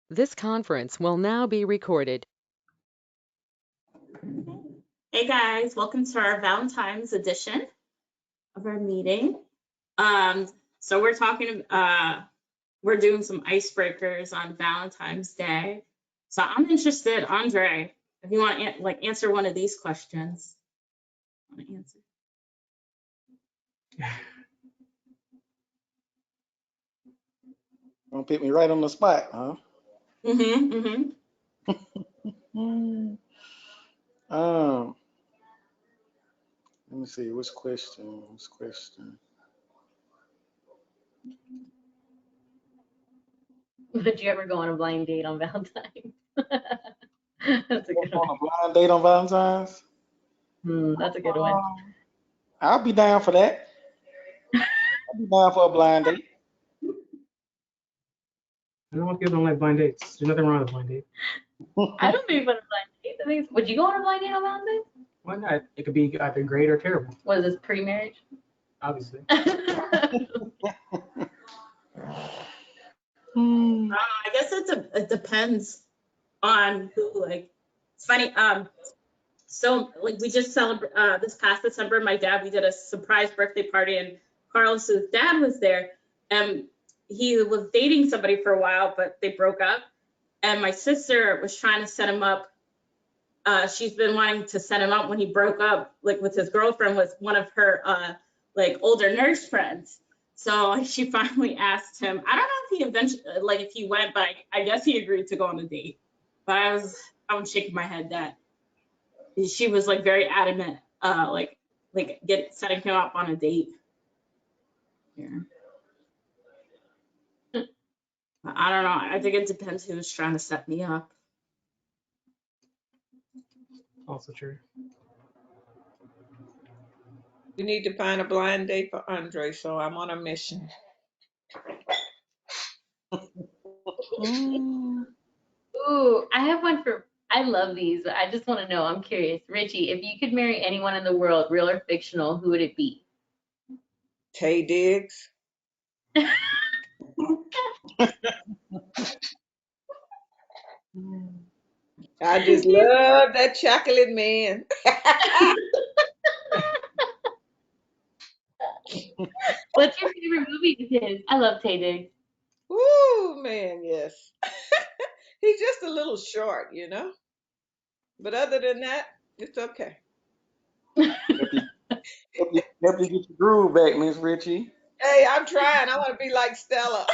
This conference will now be recorded. Hey guys, welcome to our Valentine's edition of our meeting. So we're doing some icebreakers on Valentine's Day. So I'm interested, Andre, if you want to answer one of these questions. Want to answer? Gonna pick me right on the spot, huh? Let me see. Which question? Would you ever go on a blind date on Valentine's? That's a good On one. a blind date on Valentine's? That's a good one. I'll be down for that. I'll be down for a blind date. I don't want people don't like blind dates. There's nothing wrong with a blind date. I don't think on a blind date. Would you go on a blind date on Valentine's? Why not? It could be either great or terrible, Was this pre-marriage? obviously. I guess it depends on who. Like, it's funny. So like we just celebrate this past December, we did a surprise birthday party, and Carlos's dad was there, and he was dating somebody for a while, but they broke up. And my sister was trying to set him up. She's been wanting to set him up when he broke up, like with his girlfriend, with one of her like older nurse friends. So she finally asked him. I don't know if he eventually, like if he went, but I guess he agreed to go on a date. But I was shaking my head that she was like very adamant, setting him up on a date. Yeah. I don't know. I think it depends who's trying to set me up. Also true. We need to find a blind date for Andre, so I'm on a mission. Ooh, I have one I love these, but I just want to know, I'm curious. Richie, if you could marry anyone in the world, real or fictional, who would it be? Tay Diggs. I just love that chocolate man. What's your favorite movie of his? I love Tay Diggs. Woo, man, yes. He's just a little short, you know? But other than that, it's okay. Help you get your groove back, Miss Richie. Hey, I'm trying. I want to be like Stella.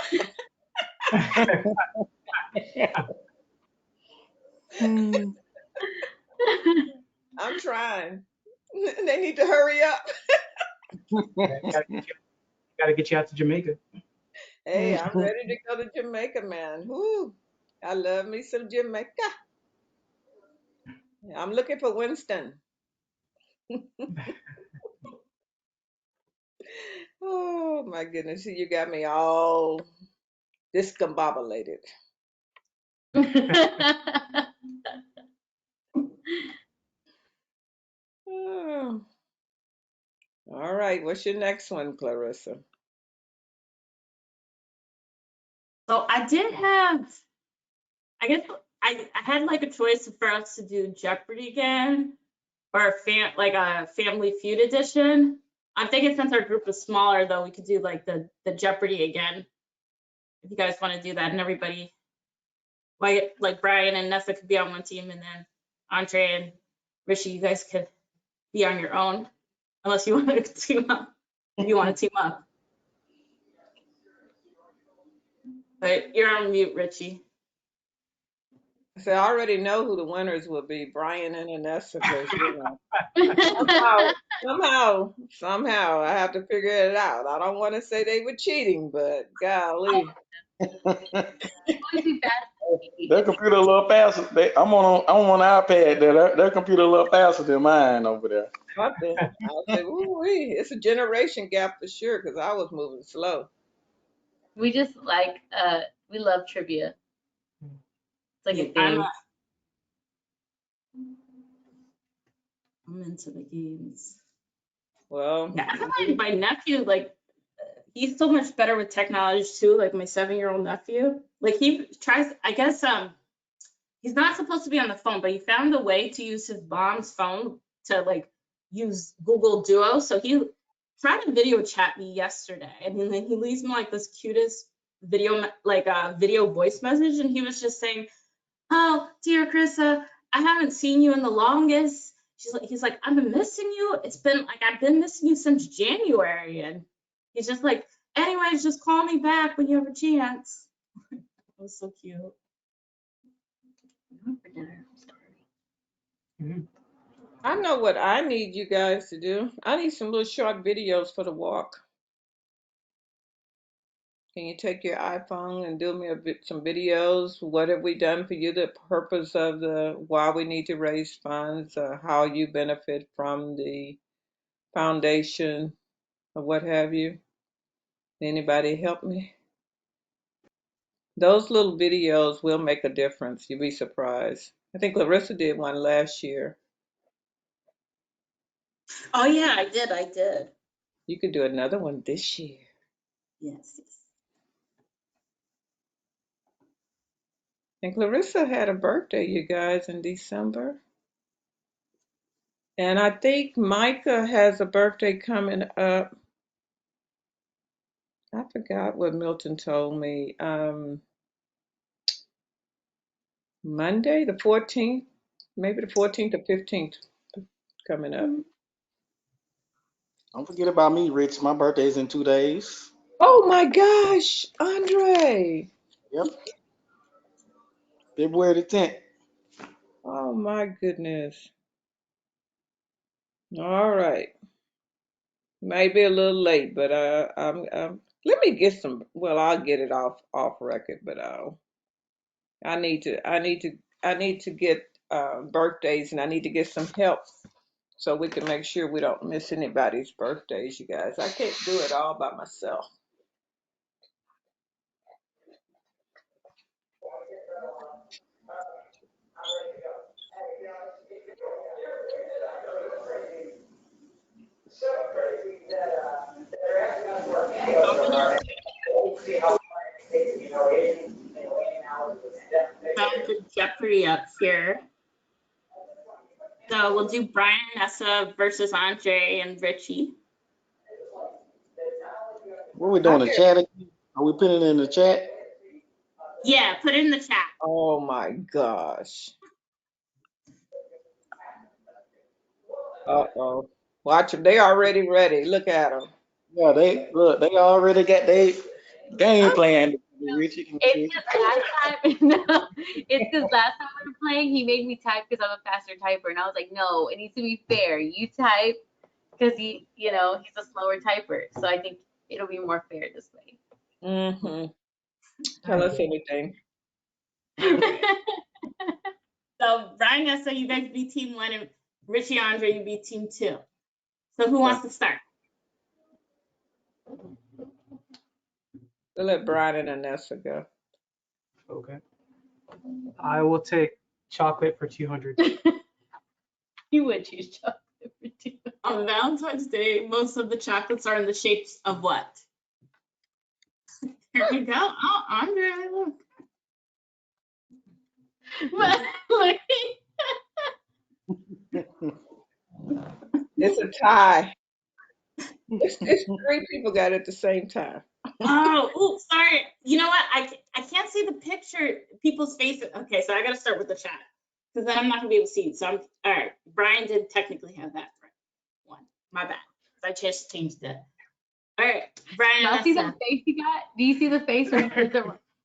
I'm trying. They need to hurry up. Gotta get you out to Jamaica. Hey, I'm ready to go to Jamaica, man. Woo. I love me some Jamaica. I'm looking for Winston. Oh my goodness, you got me all discombobulated. Oh. All right, what's your next one, Clarissa? So I guess I had like a choice for us to do Jeopardy again or a Family Feud edition. I'm thinking since our group is smaller though, we could do like the Jeopardy again. If you guys want to do that, and everybody, like Brian and Nessa could be on one team, and then Andre and Rishi, you guys could be on your own, unless you want to team up. If you want to team up, but you're on mute, Richie. So I already know who the winners will be, Brian and Anessa, because you know, somehow I have to figure it out. I don't want to say they were cheating, but golly. Their computer a little faster. I'm on an iPad. Their computer a little faster than mine over there. Something. I'll say, ooh-wee. It's a generation gap for sure, because I was moving slow. We just like we love trivia. It's like a thing. I'm into the games. Well, yeah, I feel like my nephew, like he's so much better with technology too. Like my 7-year-old nephew, like he tries. I guess he's not supposed to be on the phone, but he found a way to use his mom's phone to like use Google Duo. So he tried to video chat me yesterday, and then he leaves me like this cutest video, like a video voice message, and he was just saying, "Oh, dear Krista, I haven't seen you in the longest." He's like, "I've been missing you. It's been like I've been missing you since January," and he's just like, "Anyways, just call me back when you have a chance." It was so cute. I know what I need you guys to do. I need some little short videos for the walk. Can you take your iPhone and do me some videos? What have we done for you? The purpose of why we need to raise funds, how you benefit from the foundation, or what have you. Anybody help me? Those little videos will make a difference. You'll be surprised. I think Larissa did one last year. Oh yeah, I did. You could do another one this year. Yes. And Clarissa had a birthday, you guys, in December. And I think Micah has a birthday coming up. I forgot what Milton told me. Monday, the 14th, maybe the 14th or 15th coming up. Don't forget about me, Rich. My birthday's in 2 days. Oh my gosh, Andre. Yep. February the 10th. Oh my goodness. All right. Maybe a little late, but let me get some. Well, I'll get it off record, but I need to get birthdays, and I need to get some help so we can make sure we don't miss anybody's birthdays, you guys. I can't do it all by myself. Found the Jeopardy up here. So we'll do Brian and Nessa versus Andre and Richie. What are we doing? The chat again? Are we putting it in the chat? Yeah, put it in the chat. Oh my gosh. Uh-oh. Watch them. They already ready. Look at them. Yeah, they already got their game plan. Richie and It's Trish. because last time, no, it's because last time we were playing, he made me type because I'm a faster typer, and I was like, no, it needs to be fair. You type because he's a slower typer, so I think it'll be more fair this way. Mm-hmm. Tell us anything. So Brian, Nessa, you guys be team 1, and Richie, Andre, you be team 2. So who wants to start? We'll let Brian and Anessa go. Okay. I will take chocolate for 200. You would choose chocolate for 2. On Valentine's Day, most of the chocolates are in the shapes of what? Here we go. Oh, Andre, look. It's a tie. It's 3 people got it at the same time. Oh, sorry. You know what? I can't see the picture, people's faces. Okay, so I got to start with the chat because then I'm not gonna be able to see it. So all right. Brian did technically have that one. My bad. I just changed it. All right, Brian. Y'all see that face he got? Do you see the face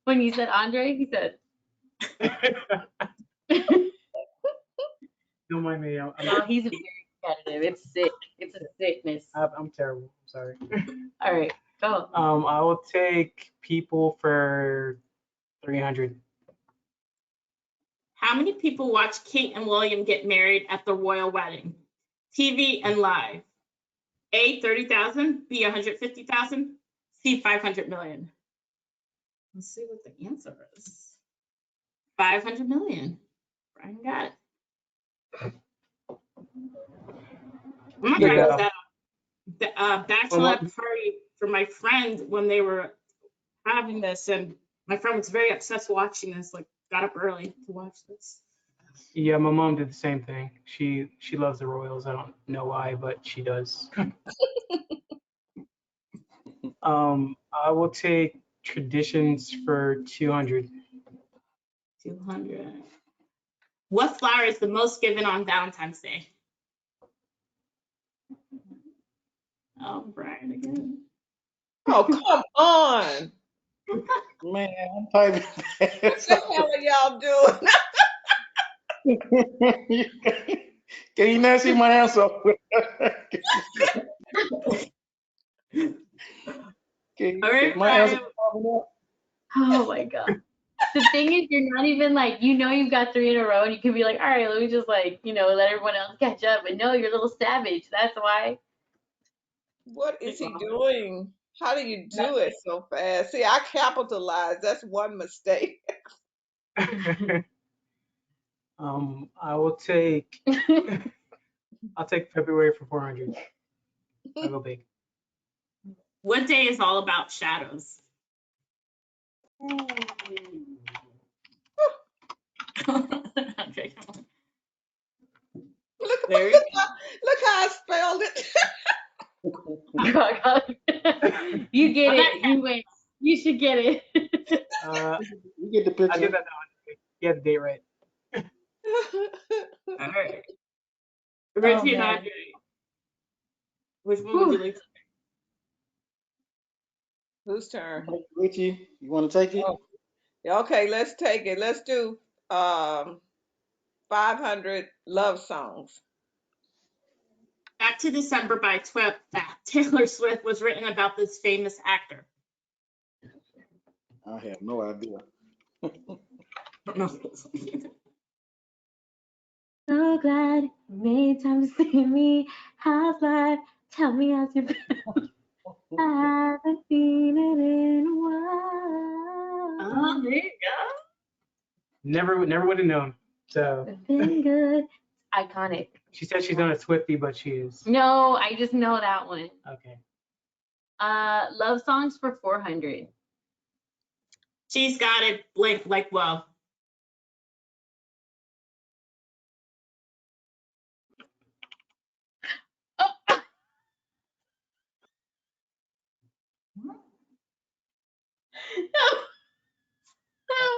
when you said Andre? He said. Don't mind me. No, he's very competitive. It's sick. It's a sickness. I'm terrible. I'm sorry. All right, go. I will take people for 300. How many people watch Kate and William get married at the royal wedding? TV and live. A, 30,000. B, 150,000. C, 500 million. Let's see what the answer is. 500 million. Brian got it. I'm not sure was that a bachelor party for my friend when they were having this, and my friend was very obsessed watching this. Like, got up early to watch this. Yeah, my mom did the same thing. She loves the Royals. I don't know why, but she does. I will take traditions for 200. 200. What flower is the most given on Valentine's Day? Oh, Brian again. Oh, come on. Man, I'm typing What fast. the hell are y'all doing? Can you not see my answer? All right, my answer Brian. popping up? Oh my God. The thing is, you're not even like, you've got 3 in a row, and you can be like, all right, let me just like, let everyone else catch up. But no, you're a little savage. That's why. What is he doing? How do you do it so fast? See, I capitalized. That's one mistake. I will take. I'll take February for 400. I'll go big. What day is all about shadows? Okay. Look how I spelled it. You get it. You win. You should get it. You get the I'll picture. give that one. You had the date right. All right. Richie and Andre. Which one would you like to Whose turn? Richie, you want to take it? Oh, okay, let's take it. Let's do 500 love songs. Back to December by Taylor Swift was written about this famous actor. I have no idea. So glad you made time to see me. How's life? Tell me how's your been. I haven't seen it in a while. Oh, there you go. Never would have known. So It's been good. It's iconic. she said she's not a Swiftie, but she is. No, I just know that one. Okay. Love songs for 400. She's got it blank like well.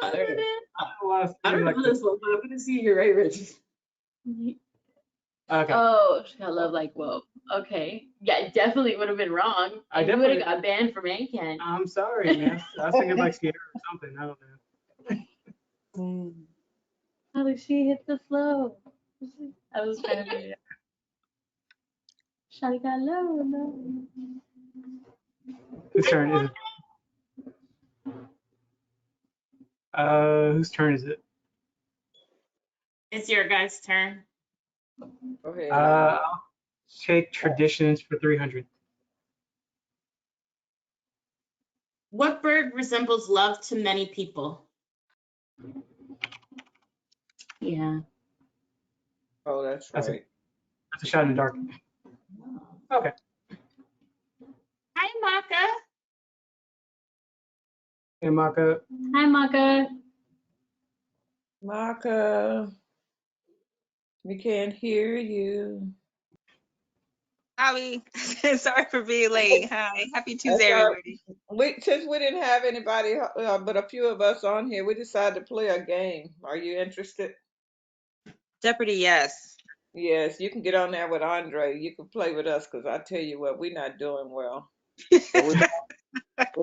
I I don't know this one, but I'm gonna see you're right, Richie. Okay. Oh, I love like whoa. Okay. Yeah, it definitely would have been wrong. I You would definitely- have got banned from ACAN. I'm sorry, man. I was thinking like Sierra or something. I don't know. How did she hit the slow? I was trying to figure it out. Shawty got low. Whose turn is it? Whose turn is it? It's your guys' turn. Go ahead. I'll take traditions for 300. What bird resembles love to many people? Yeah. Oh, that's That's right. That's a shot in the dark. Okay. Hi, Maka. Hey, Maka. Hi, Maka. Maka, we can't hear you. Sorry, sorry for being late. Hi, happy Tuesday, That's all right. everybody. Since we didn't have anybody but a few of us on here, we decided to play a game. Are you interested? Jeopardy, yes. Yes, you can get on there with Andre. You can play with us because I tell you what, we're not doing well. We're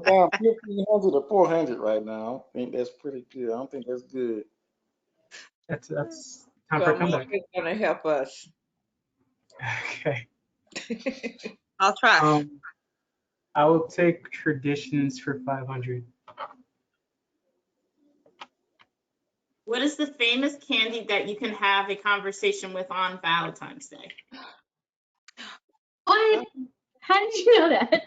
down 1,500 or 400 right now. I don't think that's pretty good. I don't think that's good. That's time for a comeback. Mike is gonna help us. Okay. I'll try. I will take traditions for 500. What is the famous candy that you can have a conversation with on Valentine's Day? What? How did you know that?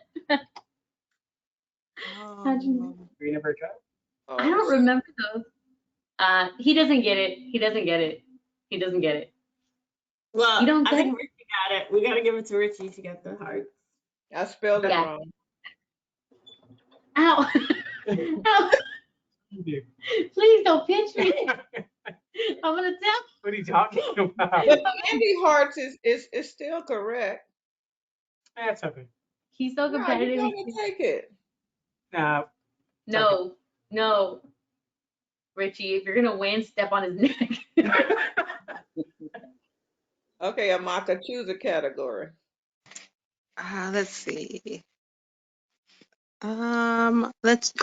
How'd you know? You never tried? Oh, I don't remember those. He doesn't get it. He doesn't get it. He doesn't get it. Well, You don't I get think it? Richie got it. We got to give it to Richie to get the heart. I spelled it Yeah. wrong. Ow. Ow. Please don't pinch me. I'm gonna tell. What are you talking about? But candy hearts is still correct. That's okay. He's so No, you competitive. gotta take it. Nah. No, no, Richie. If you're gonna win, step on his neck. Okay, Amaka, choose a category. Let's see. Let's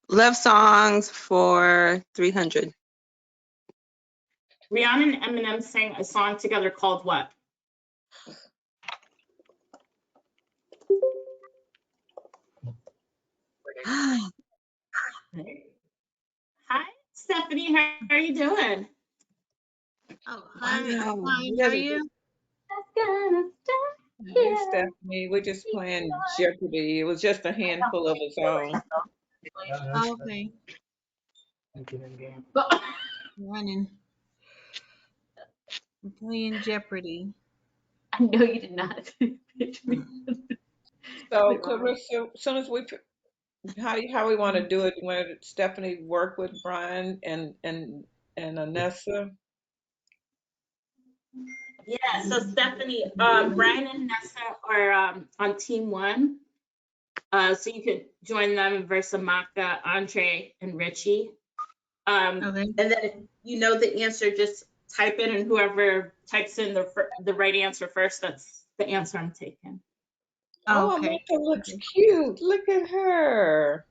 love songs for 300. Rihanna and Eminem sang a song together called what? Hi, Stephanie. How are you doing? Wow. Fine. You How guys are are you? Hey, Stephanie, we're just playing Jeopardy. It was just a handful of us on. Okay. Game. Running. I'm playing Jeopardy. I know you did not pitch me. So, Clarissa, as soon as how we want to do it? You want Stephanie work with Brian and Anessa? Yeah, so Stephanie, Brian and Nessa are on team one. So you could join them versus Amaka, Andre, and Richie. Okay. And then if you know the answer, just type in, and whoever types in the right answer first, that's the answer I'm taking. Oh, Okay. Amaka looks cute. Look at her.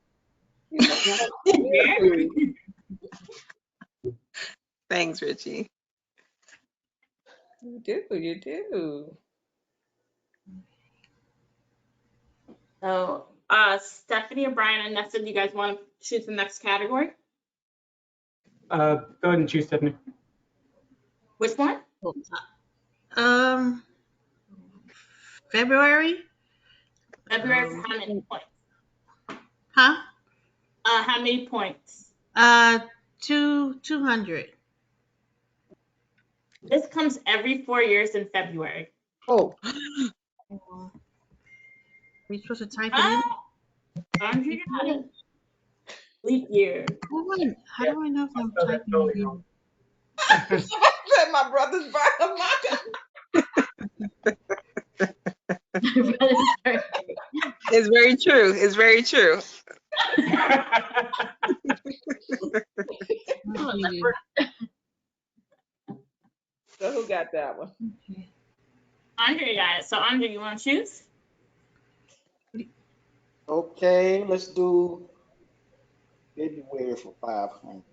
You look so cute. Thanks, Richie. You do, you do. So, Stephanie or Brian and Nessa, do you guys want to choose the next category? Go ahead and choose Stephanie. Which one? Um, February? February for how many points? Huh? How many points? 200. This comes every 4 years in February. Oh, Are you supposed to type it in? Andre, you got it. Leap year. How do I know if I'm typing it in? I said my brother's Brian Amaka. It's very true. It's very true. So who got that one? Okay. Andre got it. So Andre, you want to choose? Okay, let's do February for 500.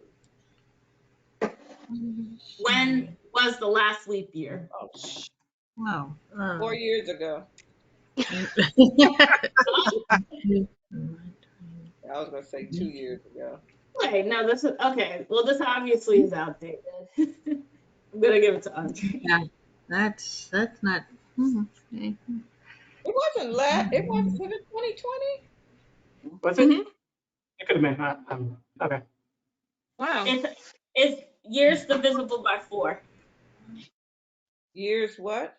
When was the last leap year? Oh, Wow. 4 years ago. I was gonna say 2 years ago. Okay, no, this is okay. Well, this obviously is outdated. I'm gonna give it to Andre. Yeah, that's not. Okay. It wasn't it was it 2020? Was it? It could have been. Okay. Wow. It's years divisible by 4. Years what?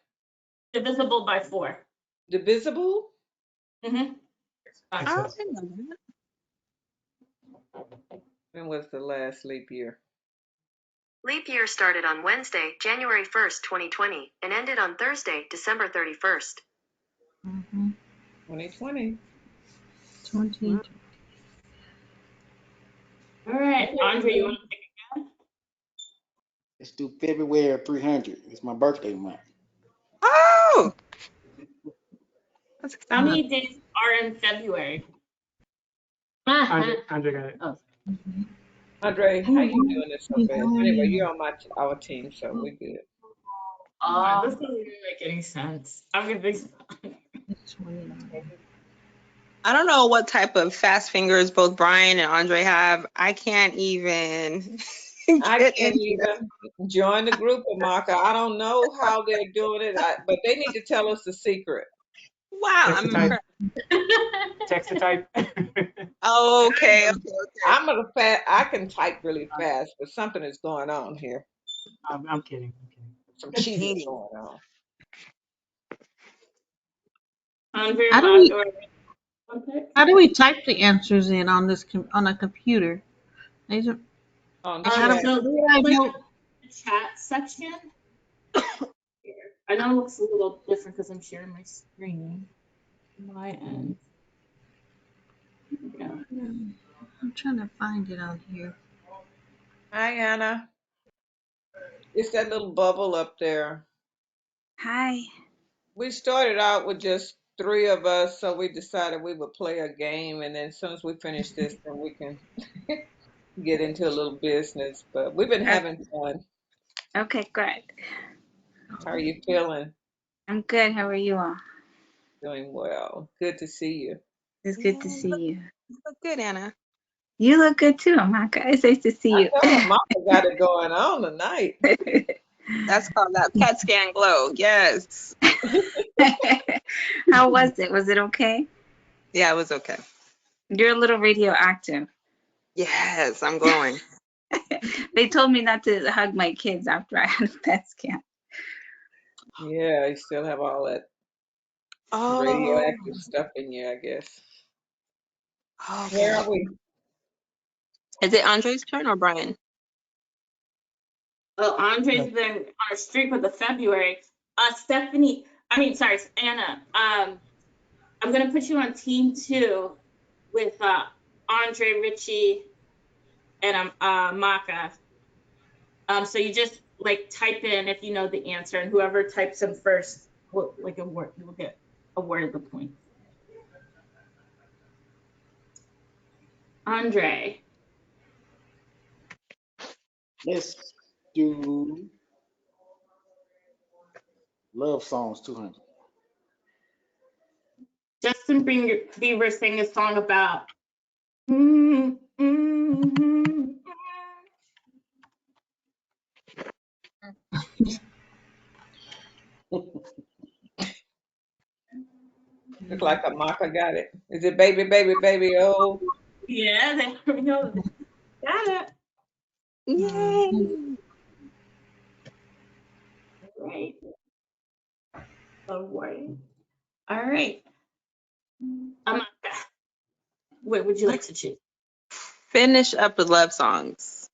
Divisible by 4. Divisible? Mm-hmm. I didn't know that. When was the last leap year? Leap year started on Wednesday, January 1st, 2020, and ended on Thursday, December 31st. 2020. 20. All right, Andre, you want to pick again? Let's do February 300. It's my birthday month. Oh, that's How exciting. many days are in February? Andre got it. Oh. Andre, how you doing this so fast? Anyway, you're on our team, so we're good. This doesn't even make any sense. I'm gonna be. I don't know what type of fast fingers both Brian and Andre have. I can't even. I get can't into even join the group, Amaka. I don't know how they're doing it, but they need to tell us the secret. Wow, I'm impressed. Text to type. Okay. I can type really fast, but something is going on here. I'm kidding. Some cheating going on. Andre, How do we- go Okay. How do we type the answers in on this on a computer? These are- On how do, chat. So where do I click go? the chat section. I know it looks a little different because I'm sharing my screen. My end. Yeah. I'm trying to find it on here. Hi, Anna. It's that little bubble up there. Hi. We started out with just three of us, so we decided we would play a game, and then as soon as we finish this, then we can get into a little business. But we've been having fun. Okay, good. How are you feeling? I'm good. How are you all? Doing well. Good to see you. It's Yeah, good to see you. you look good, Anna. You look good too, Amaka. It's nice to see I you. know Mama got it going on tonight. That's called that CAT scan glow. Yes. How was it? Was it okay? Yeah, it was okay. You're a little radioactive. Yes, I'm glowing. They told me not to hug my kids after I had a PET scan. Yeah, you still have all that Oh, radioactive stuff in you, I guess. Where okay. are we? Is it Andre's turn or Brian? Well, Andre's been on a streak with the February. Stephanie, sorry, Anna. I'm gonna put you on team 2 with Andre, Richie, and Maka. So you just like type in if you know the answer, and whoever types in first will get awarded the point. Andre. Let's do Love Songs 200. Justin Bieber sang a song about. Look like Amaka got it. Is it baby, baby, baby? Oh, Yeah, there we go. Got it. Yay. Right. Award. All right. Amaka, what would you like to choose? Finish up with love songs.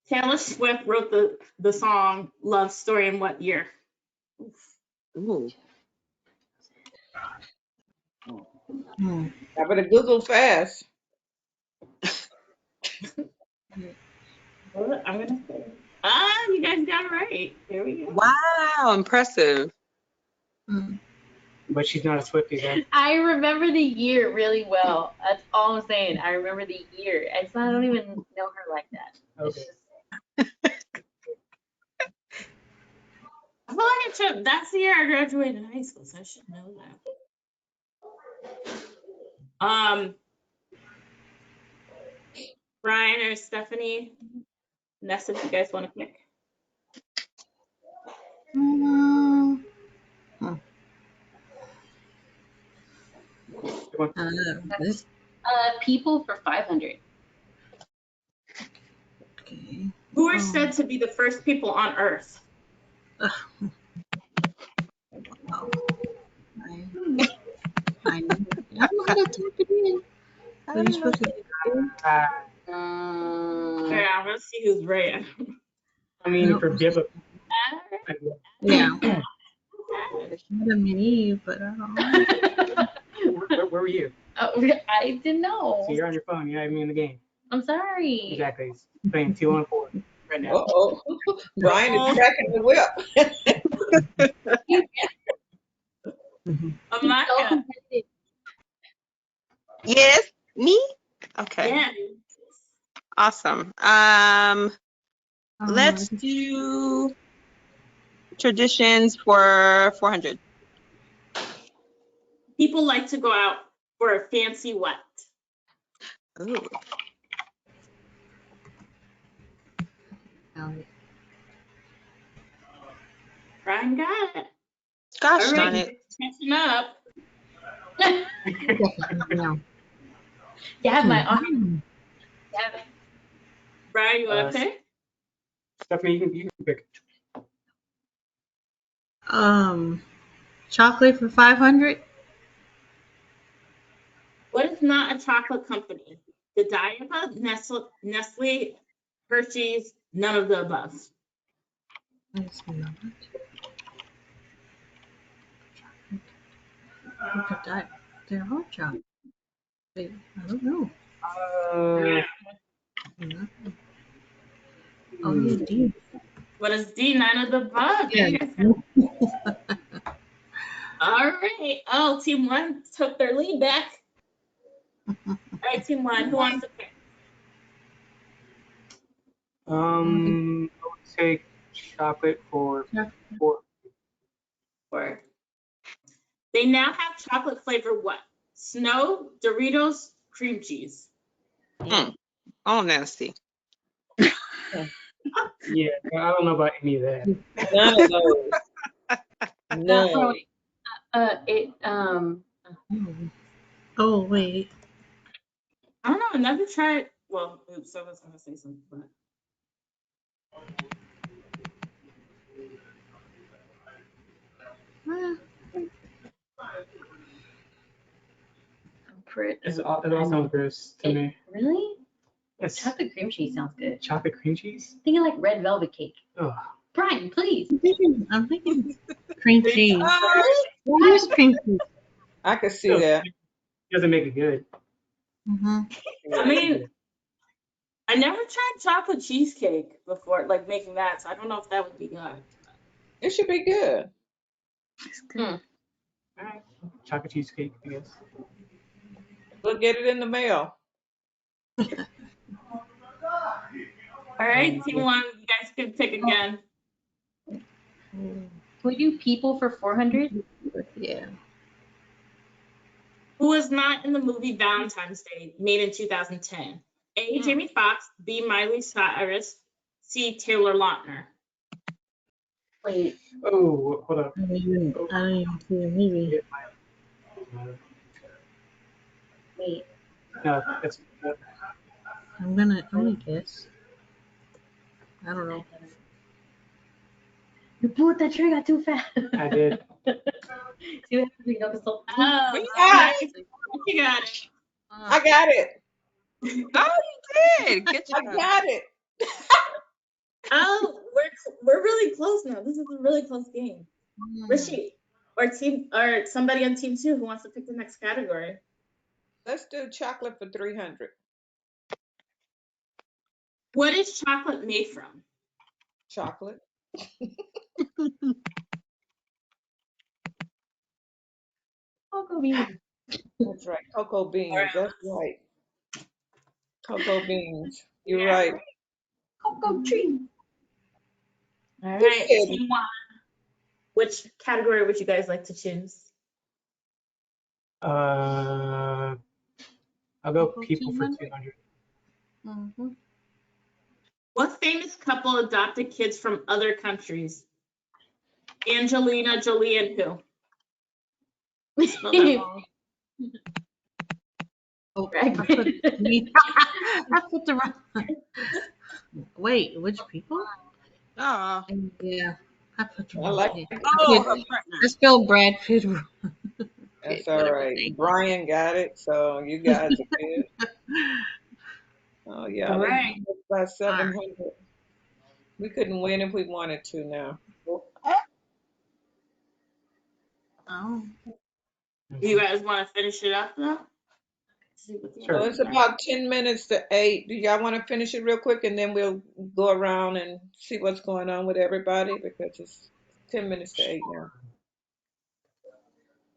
Taylor Swift wrote the song Love Story in what year? Ooh. I better Google fast. Well, I'm gonna say. You guys got it right. Here we go. Wow, impressive. But she's not a Swiftie then. I remember the year really well. That's all I'm saying. I remember the year. I don't even know her like that. It's Okay. just- I feel like that's the year I graduated high school, so I should know that. Brian or Stephanie, Nessa, if you guys want to pick. This, People for 500. okay. Who are said to be the first people on Earth? I know. I don't know how to type it in. Are you supposed to do? Yeah, I'm gonna see who's right. I mean, for Biba. Yeah. It's not a me, but I don't know. Where were you? I didn't know. So you're on your phone. You're not even in the game. I'm sorry. Exactly. He's playing 2-on-4 right now. Uh-oh. Brian is cracking the whip. Amaka. Yes, me? Okay. Yeah. Awesome. Let's do traditions for 400. People like to go out for a fancy what? Ooh. Brian got it. Gosh All darn right, it. catching up. Yeah, my arm. Yeah. Brian, you want to pick? Stephanie, you can pick. Chocolate for 500. What is not a chocolate company? Godiva, Nestle, Hershey's, none of the above. Let's see. Look at that. They're all chocolate. I don't know. Nothing. Oh, yeah, D. What is D? None of the above. Yeah. You guys have- All right. Oh, team one took their lead back. All right, team one. Who wants to pick? I would take chocolate for 4. Or they now have chocolate flavor what? Snow, Doritos, cream cheese. Oh, nasty. Yeah, I don't know about any of that. None of those. No. Oh, wait. I don't know. I never tried. Well, oops, I was going to say something. But... It all sounds gross to me. Really? It's Chocolate cream cheese sounds good. chocolate cream cheese? Think of like red velvet cake. Ugh. Brian, please. I'm thinking cream cheese. Oh, What is cream cheese? I could see that. It doesn't make it good. I mean, I never tried chocolate cheesecake before, like making that, so I don't know if that would be good. It should be good. Hmm. All right. Chocolate cheesecake, I guess. We'll get it in the mail. All right, team one, you guys can pick again. We do people for 400? Yeah. Who was not in the movie Valentine's Day, made in 2010? A. Jamie Foxx, B. Miley Cyrus, C. Taylor Lautner. Wait. Oh, hold up. I don't even see the movie. Wait. No, that's. I'm gonna guess. I don't know. You pulled that trigger too fast. I did. See what happens when you go so Oh, We got it. you got it. I got it. Oh, you did. Good I job. got it. Oh, we're really close now. This is a really close game. Rishi or somebody on team two who wants to pick the next category. Let's do chocolate for 300. What is chocolate made from? Chocolate. Cocoa beans. That's right. Cocoa beans. All right. That's right. Cocoa beans. You're right. Cocoa tree. All Good right, kid. team one. Which category would you guys like to choose? I'll go people for 200. What famous couple adopted kids from other countries? Angelina Jolie and who? Spell that wrong. Oh, I put the wrong. Wait, which people? Oh. Yeah, I put the I wrong. like name. Oh, her partner. I spelled Brad Pitt wrong. That's all Whatever right. name. Brian got it, so you guys are good. Oh yeah, All right. by 700. We couldn't win if we wanted to now. Oh. You guys want to finish it up though? Sure. Well, it's about 10 minutes to 8. Do y'all want to finish it real quick and then we'll go around and see what's going on with everybody because it's 10 minutes to 8 now.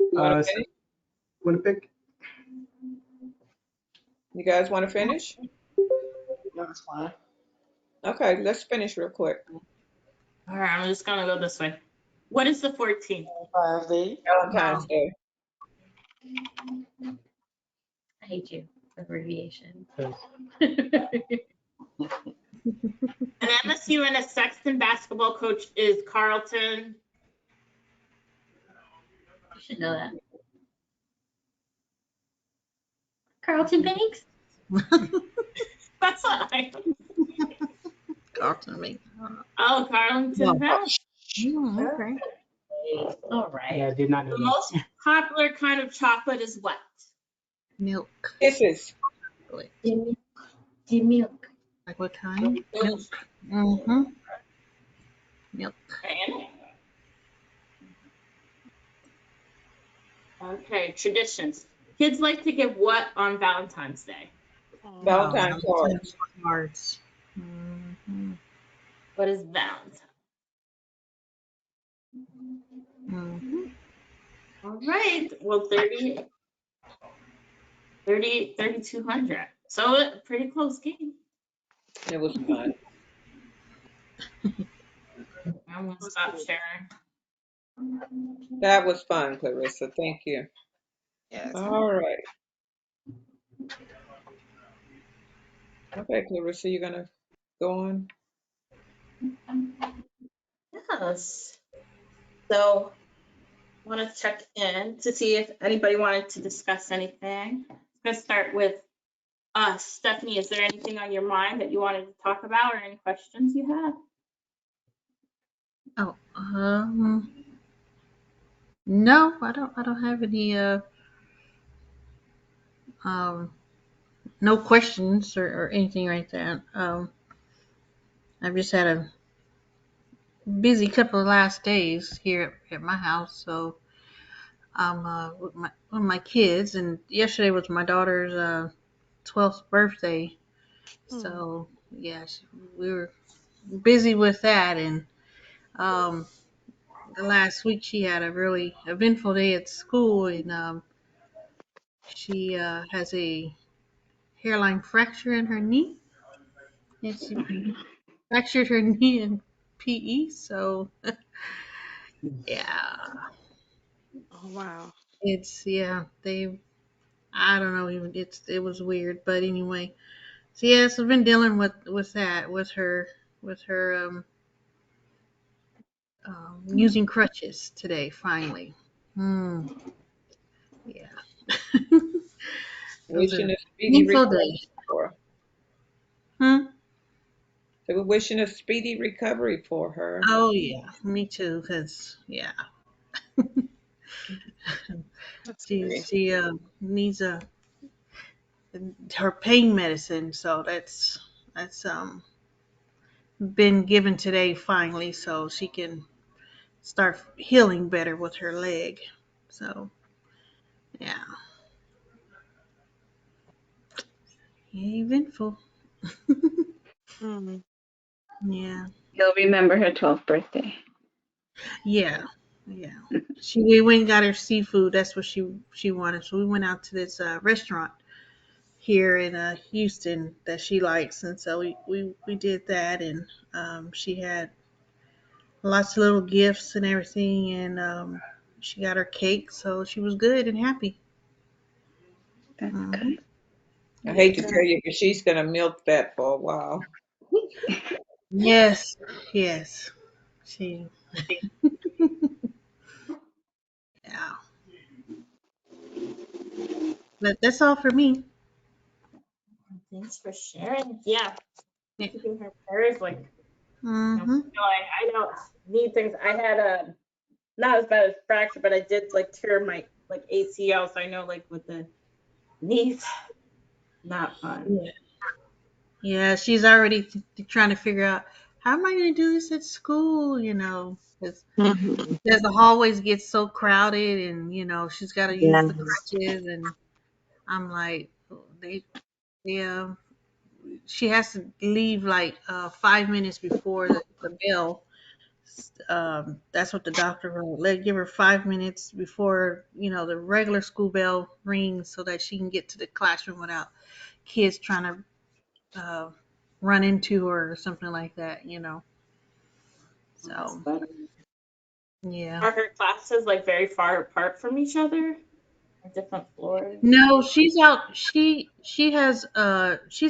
You want to finish? Want to pick? You guys want to finish? No, that's fine. Okay, let's finish real quick. All right, I'm just gonna go this way. What is the 14th? Valentine's Day. Valentine's Day. I hate you. Abbreviation. An MSU and a Sexton basketball coach is Carlton. You should know that. Carlton Banks? That's what I. Carlton Banks. Oh, Carlton Banks. Okay. All right. Yeah, I did not know The that. most popular kind of chocolate is what? Milk. Kisses. Chocolate. The milk. Like what kind? Milk. Mm-hmm. Milk. Okay, traditions. Kids like to give what on Valentine's Day? Valentine cards. Cards. Mm-hmm. What is Valentine? Mm-hmm. All right. Well, 3,200. So a pretty close game. It was fun. I'm gonna stop sharing. That was fun, Clarissa. Thank you. Yes. All right. Okay, Clarissa, you're gonna go on. Yes. So want to check in to see if anybody wanted to discuss anything. Let's start with Stephanie. Is there anything on your mind that you wanted to talk about or any questions you have? Oh, no, I don't have any um no questions or anything like that. I've just had a busy couple of last days here at my house, so I'm with my kids, and yesterday was my daughter's 12th birthday, so yeah, we were busy with that, and um the last week she had a really eventful day at school, and she has a hairline fracture in her knee, and she fractured her knee in PE. So yeah, Oh wow. it's yeah they I don't know even it was weird, but anyway. So yeah, so I've been dealing with that with her using crutches today finally. Hmm. Yeah. It was a Wishing a speedy painful recovery day. for her. Hmm. So we're wishing a speedy recovery for her. Oh yeah, me too. Cause yeah, That's she great. she needs her pain medicine, so that's been given today finally, so she can start healing better with her leg. So yeah, eventful. Mm. Yeah, You'll remember her 12th birthday. yeah, yeah. We went and got her seafood. That's what she wanted. So we went out to this restaurant here in Houston that she likes, and so we did that, and she had lots of little gifts and everything, and she got her cake, so she was good and happy. That's Hmm. good. I hate Yeah. to tell you, but she's gonna milk that for a while. Yes, yes. She. Yeah. But that's all for me. Thanks for sharing. Yeah, Yeah. keeping her prayers like Mm-hmm. I don't need things. I had a not as bad as fracture, but I did like tear my like ACL, so I know like with the knees, not fun. Yeah. Yeah. She's already trying to figure out how am I going to do this at school. Because Mhm. the hallways get so crowded, and she's got to use the Yes. crutches, and I'm like, they, yeah. She has to leave like 5 minutes before the bell. That's what the doctor wrote. Give her 5 minutes before the regular school bell rings, so that she can get to the classroom without kids trying to run into her or something like that. That's So funny. yeah. Are her classes like very far apart from each other? Or different floors? No, she's out. She's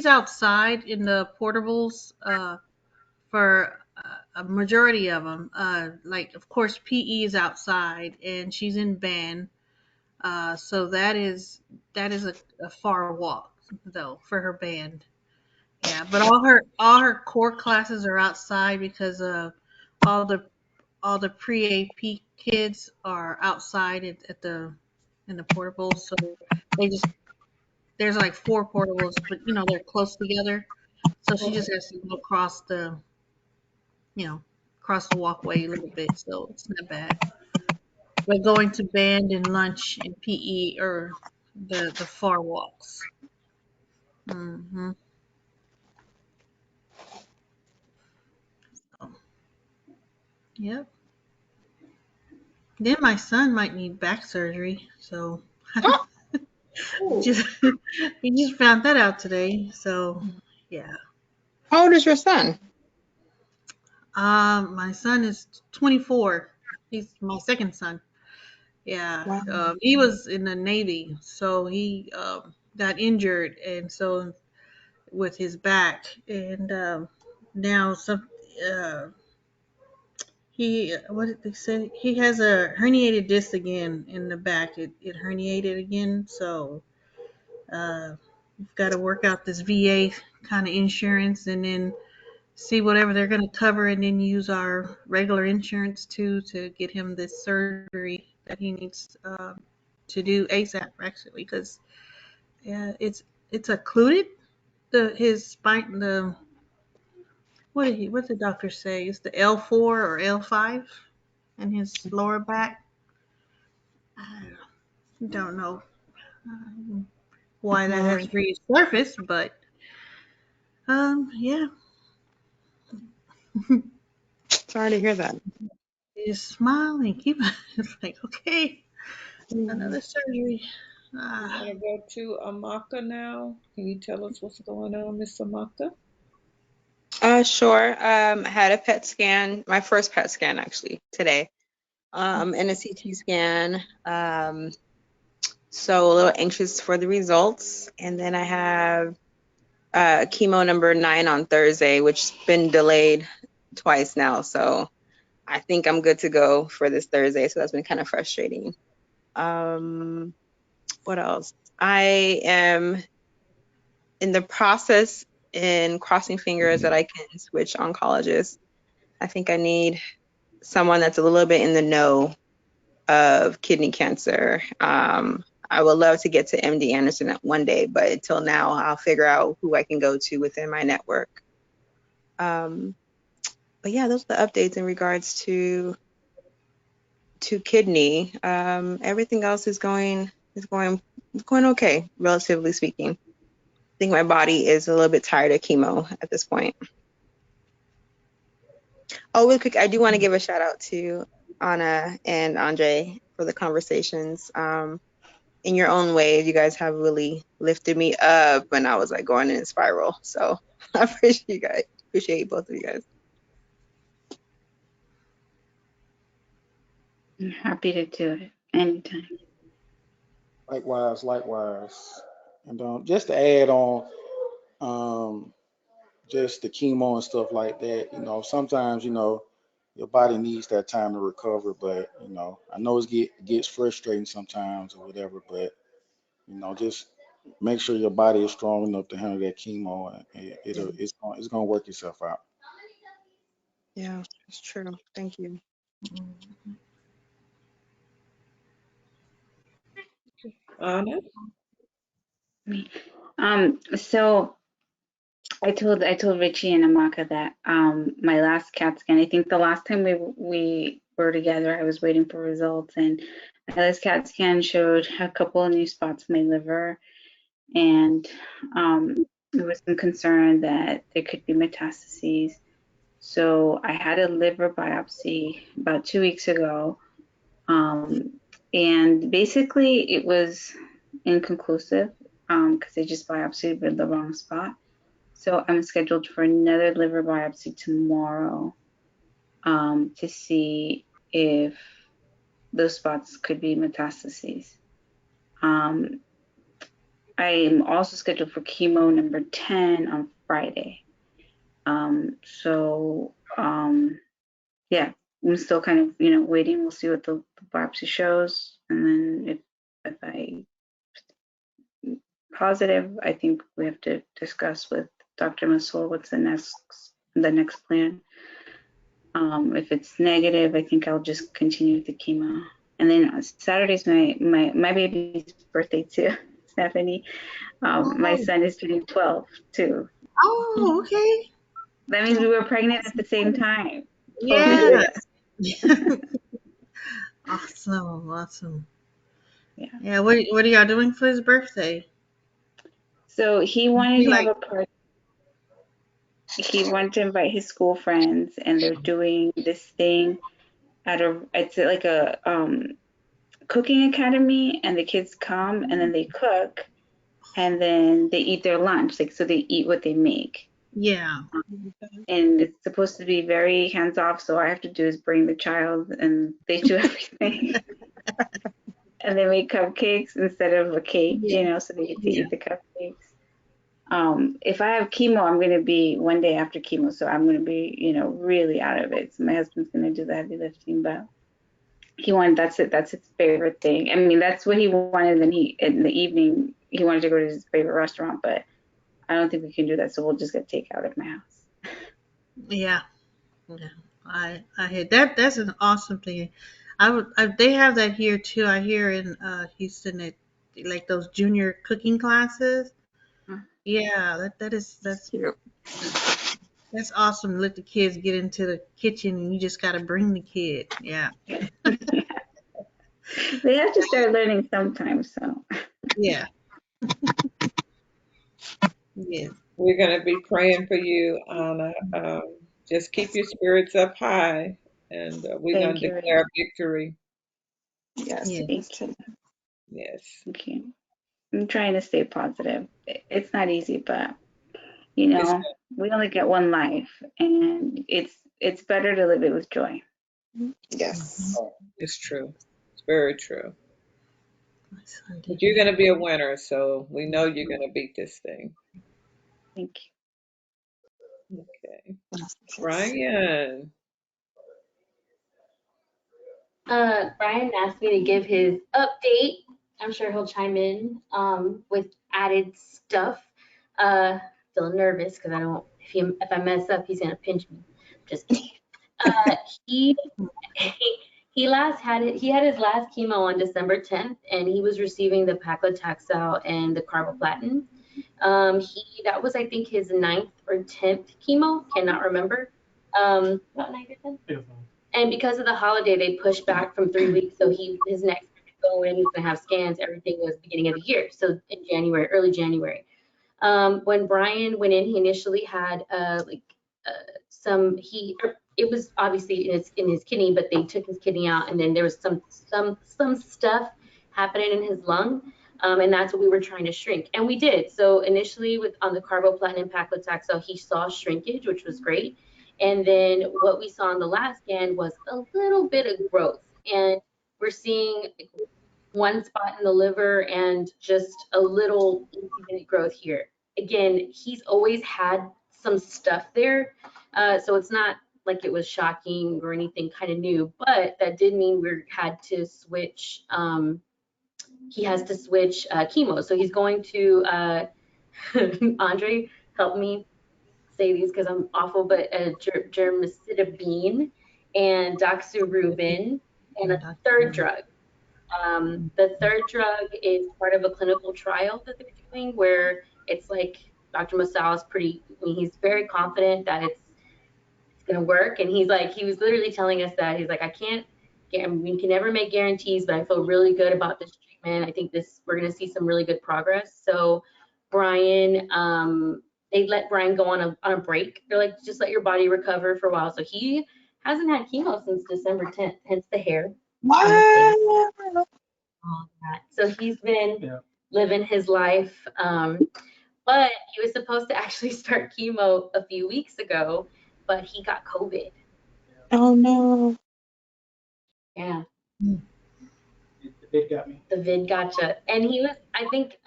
outside in the portables for a majority of them. Like of course PE is outside, and she's in band. So that is a far walk though for her band. Yeah, but all her core classes are outside because all the all the pre-AP kids are outside at the in the portables. So they just there's like 4 portables, but they're close together. So she just has to go across across the walkway a little bit. So it's not bad. But going to band and lunch and PE or the far walks. Hmm. So, yep. Then my son might need back surgery. So just we just found that out today. So yeah. How old is your son? My son is 24. He's my second son. Yeah. Wow. He was in the Navy, so he got injured, and so with his back, and now uh, what did they say? He has a herniated disc again in the back. It herniated again, so we've got to work out this VA kind of insurance, and then see whatever they're going to cover, and then use our regular insurance too to get him this surgery that he needs to do ASAP, actually, because it's occluded his spine. What did the doctor say? It's the L4 or L5 in his lower back. I don't know why that has resurfaced, but yeah. Sorry to hear that. Just smile and keep. It's like, okay, another surgery. We want to go to Amaka now. Can you tell us what's going on, Miss Amaka? Sure. I had a PET scan, my first PET scan actually today, and a CT scan. So a little anxious for the results. And then I have chemo number 9 on Thursday, which's been delayed twice now. So I think I'm good to go for this Thursday. So that's been kind of frustrating. What else? I am in the process in crossing fingers that I can switch oncologists. I think I need someone that's a little bit in the know of kidney cancer. I would love to get to MD Anderson one day, but until now, I'll figure out who I can go to within my network. But yeah, those are the updates in regards to kidney. Everything else is going okay, relatively speaking. I think my body is a little bit tired of chemo at this point. Oh, real quick, I do want to give a shout out to Anna and Andre for the conversations. In your own way, you guys have really lifted me up when I was like going in a spiral. So I appreciate you guys. Appreciate both of you guys. I'm happy to do it anytime. Likewise. And just to add on, just the chemo and stuff like that, sometimes, your body needs that time to recover, but, I know gets frustrating sometimes or whatever, but, just make sure your body is strong enough to handle that chemo, and it's going to work itself out. Yeah, it's true. Thank you. Anna? So I told Richie and Amaka that my last CAT scan, I think the last time we were together, I was waiting for results, and my last CAT scan showed a couple of new spots in my liver, and there was some concern that there could be metastases. So I had a liver biopsy about 2 weeks ago, and basically it was inconclusive because they just biopsied with the wrong spot. So I'm scheduled for another liver biopsy tomorrow to see if those spots could be metastases. I am also scheduled for chemo number 10 on Friday. Yeah, I'm still kind of, waiting. We'll see what the biopsy shows. And then if I positive, I think we have to discuss with Dr. Masoor what's the next plan. If it's negative, I think I'll just continue with the chemo. And then Saturday's my baby's birthday too. Stephanie. My son is turning 12 too. Oh, okay. That means we were pregnant at the same time. 12 Yeah. years. Awesome. Yeah. Yeah. What are y'all doing for his birthday? So he wanted You to have like? a party. He wanted to invite his school friends, and they're doing this thing it's like a cooking academy, and the kids come and then they cook and then they eat their lunch, like, so they eat what they make. Yeah. And it's supposed to be very hands off, so all I have to do is bring the child and they do everything. And they make cupcakes instead of a cake, so they get to eat the cupcakes. If I have chemo, I'm going to be one day after chemo, so I'm going to be, really out of it. So my husband's going to do the heavy lifting, but he wanted, that's his favorite thing. I mean, that's what he wanted. And in the evening, he wanted to go to his favorite restaurant, but I don't think we can do that. So we'll just get takeout at my house. Yeah. I hear that. That's an awesome thing. They have that here too. I hear in Houston that like those junior cooking classes. Yeah, that's awesome. Let the kids get into the kitchen, and you just got to bring the kid. Yeah. They have to start learning sometime, so. Yeah. Yeah. We're going to be praying for you, Anna. Just keep your spirits up high, and we're going Thank to you. declare victory. Yes, Yeah. thank you. Yes. Thank you. I'm trying to stay positive. It's not easy, but It's we only get one life, and it's better to live it with joy. Yes. it's true. It's very true. Sunday. But you're going to be a winner, so we know you're going to beat this thing. Thank you. Okay. Brian. Brian asked me to give his update. I'm sure he'll chime in with added stuff. Feeling nervous because I don't. If I mess up, he's gonna pinch me. Just kidding. He he last had it. He had his last chemo on December 10th, and he was receiving the paclitaxel and the carboplatin. That was, I think, his 9th or 10th chemo. Cannot remember. About 9th or 10th. Beautiful. And because of the holiday, they pushed back from 3 weeks. So his next go in, he's gonna have scans. Everything was beginning of the year, so in January, early January. When Brian went in, he initially had it was obviously in his kidney, but they took his kidney out, and then there was some stuff happening in his lung, and that's what we were trying to shrink, and we did. So initially on the carboplatin and paclitaxel, he saw shrinkage, which was great. And then what we saw in the last scan was a little bit of growth, and we're seeing one spot in the liver and just a little insignificant growth here. Again, he's always had some stuff there, so it's not like it was shocking or anything kind of new, but that did mean we had to switch. He has to switch chemo, so he's going to Andre, help me say these because I'm awful, but germicidobine and doxorubin and a third drug. The third drug is part of a clinical trial that they're doing where it's like Dr. Masal is he's very confident that it's going to work. And he was literally telling us that we can never make guarantees, but I feel really good about this treatment. I think we're going to see some really good progress. So Brian, they let Brian go on a break. They're like, just let your body recover for a while. So he hasn't had chemo since December 10th, hence the hair. All that. So he's been living his life. But he was supposed to actually start chemo a few weeks ago, but he got COVID. Oh no. Yeah. The vid got me. The vid gotcha. And I think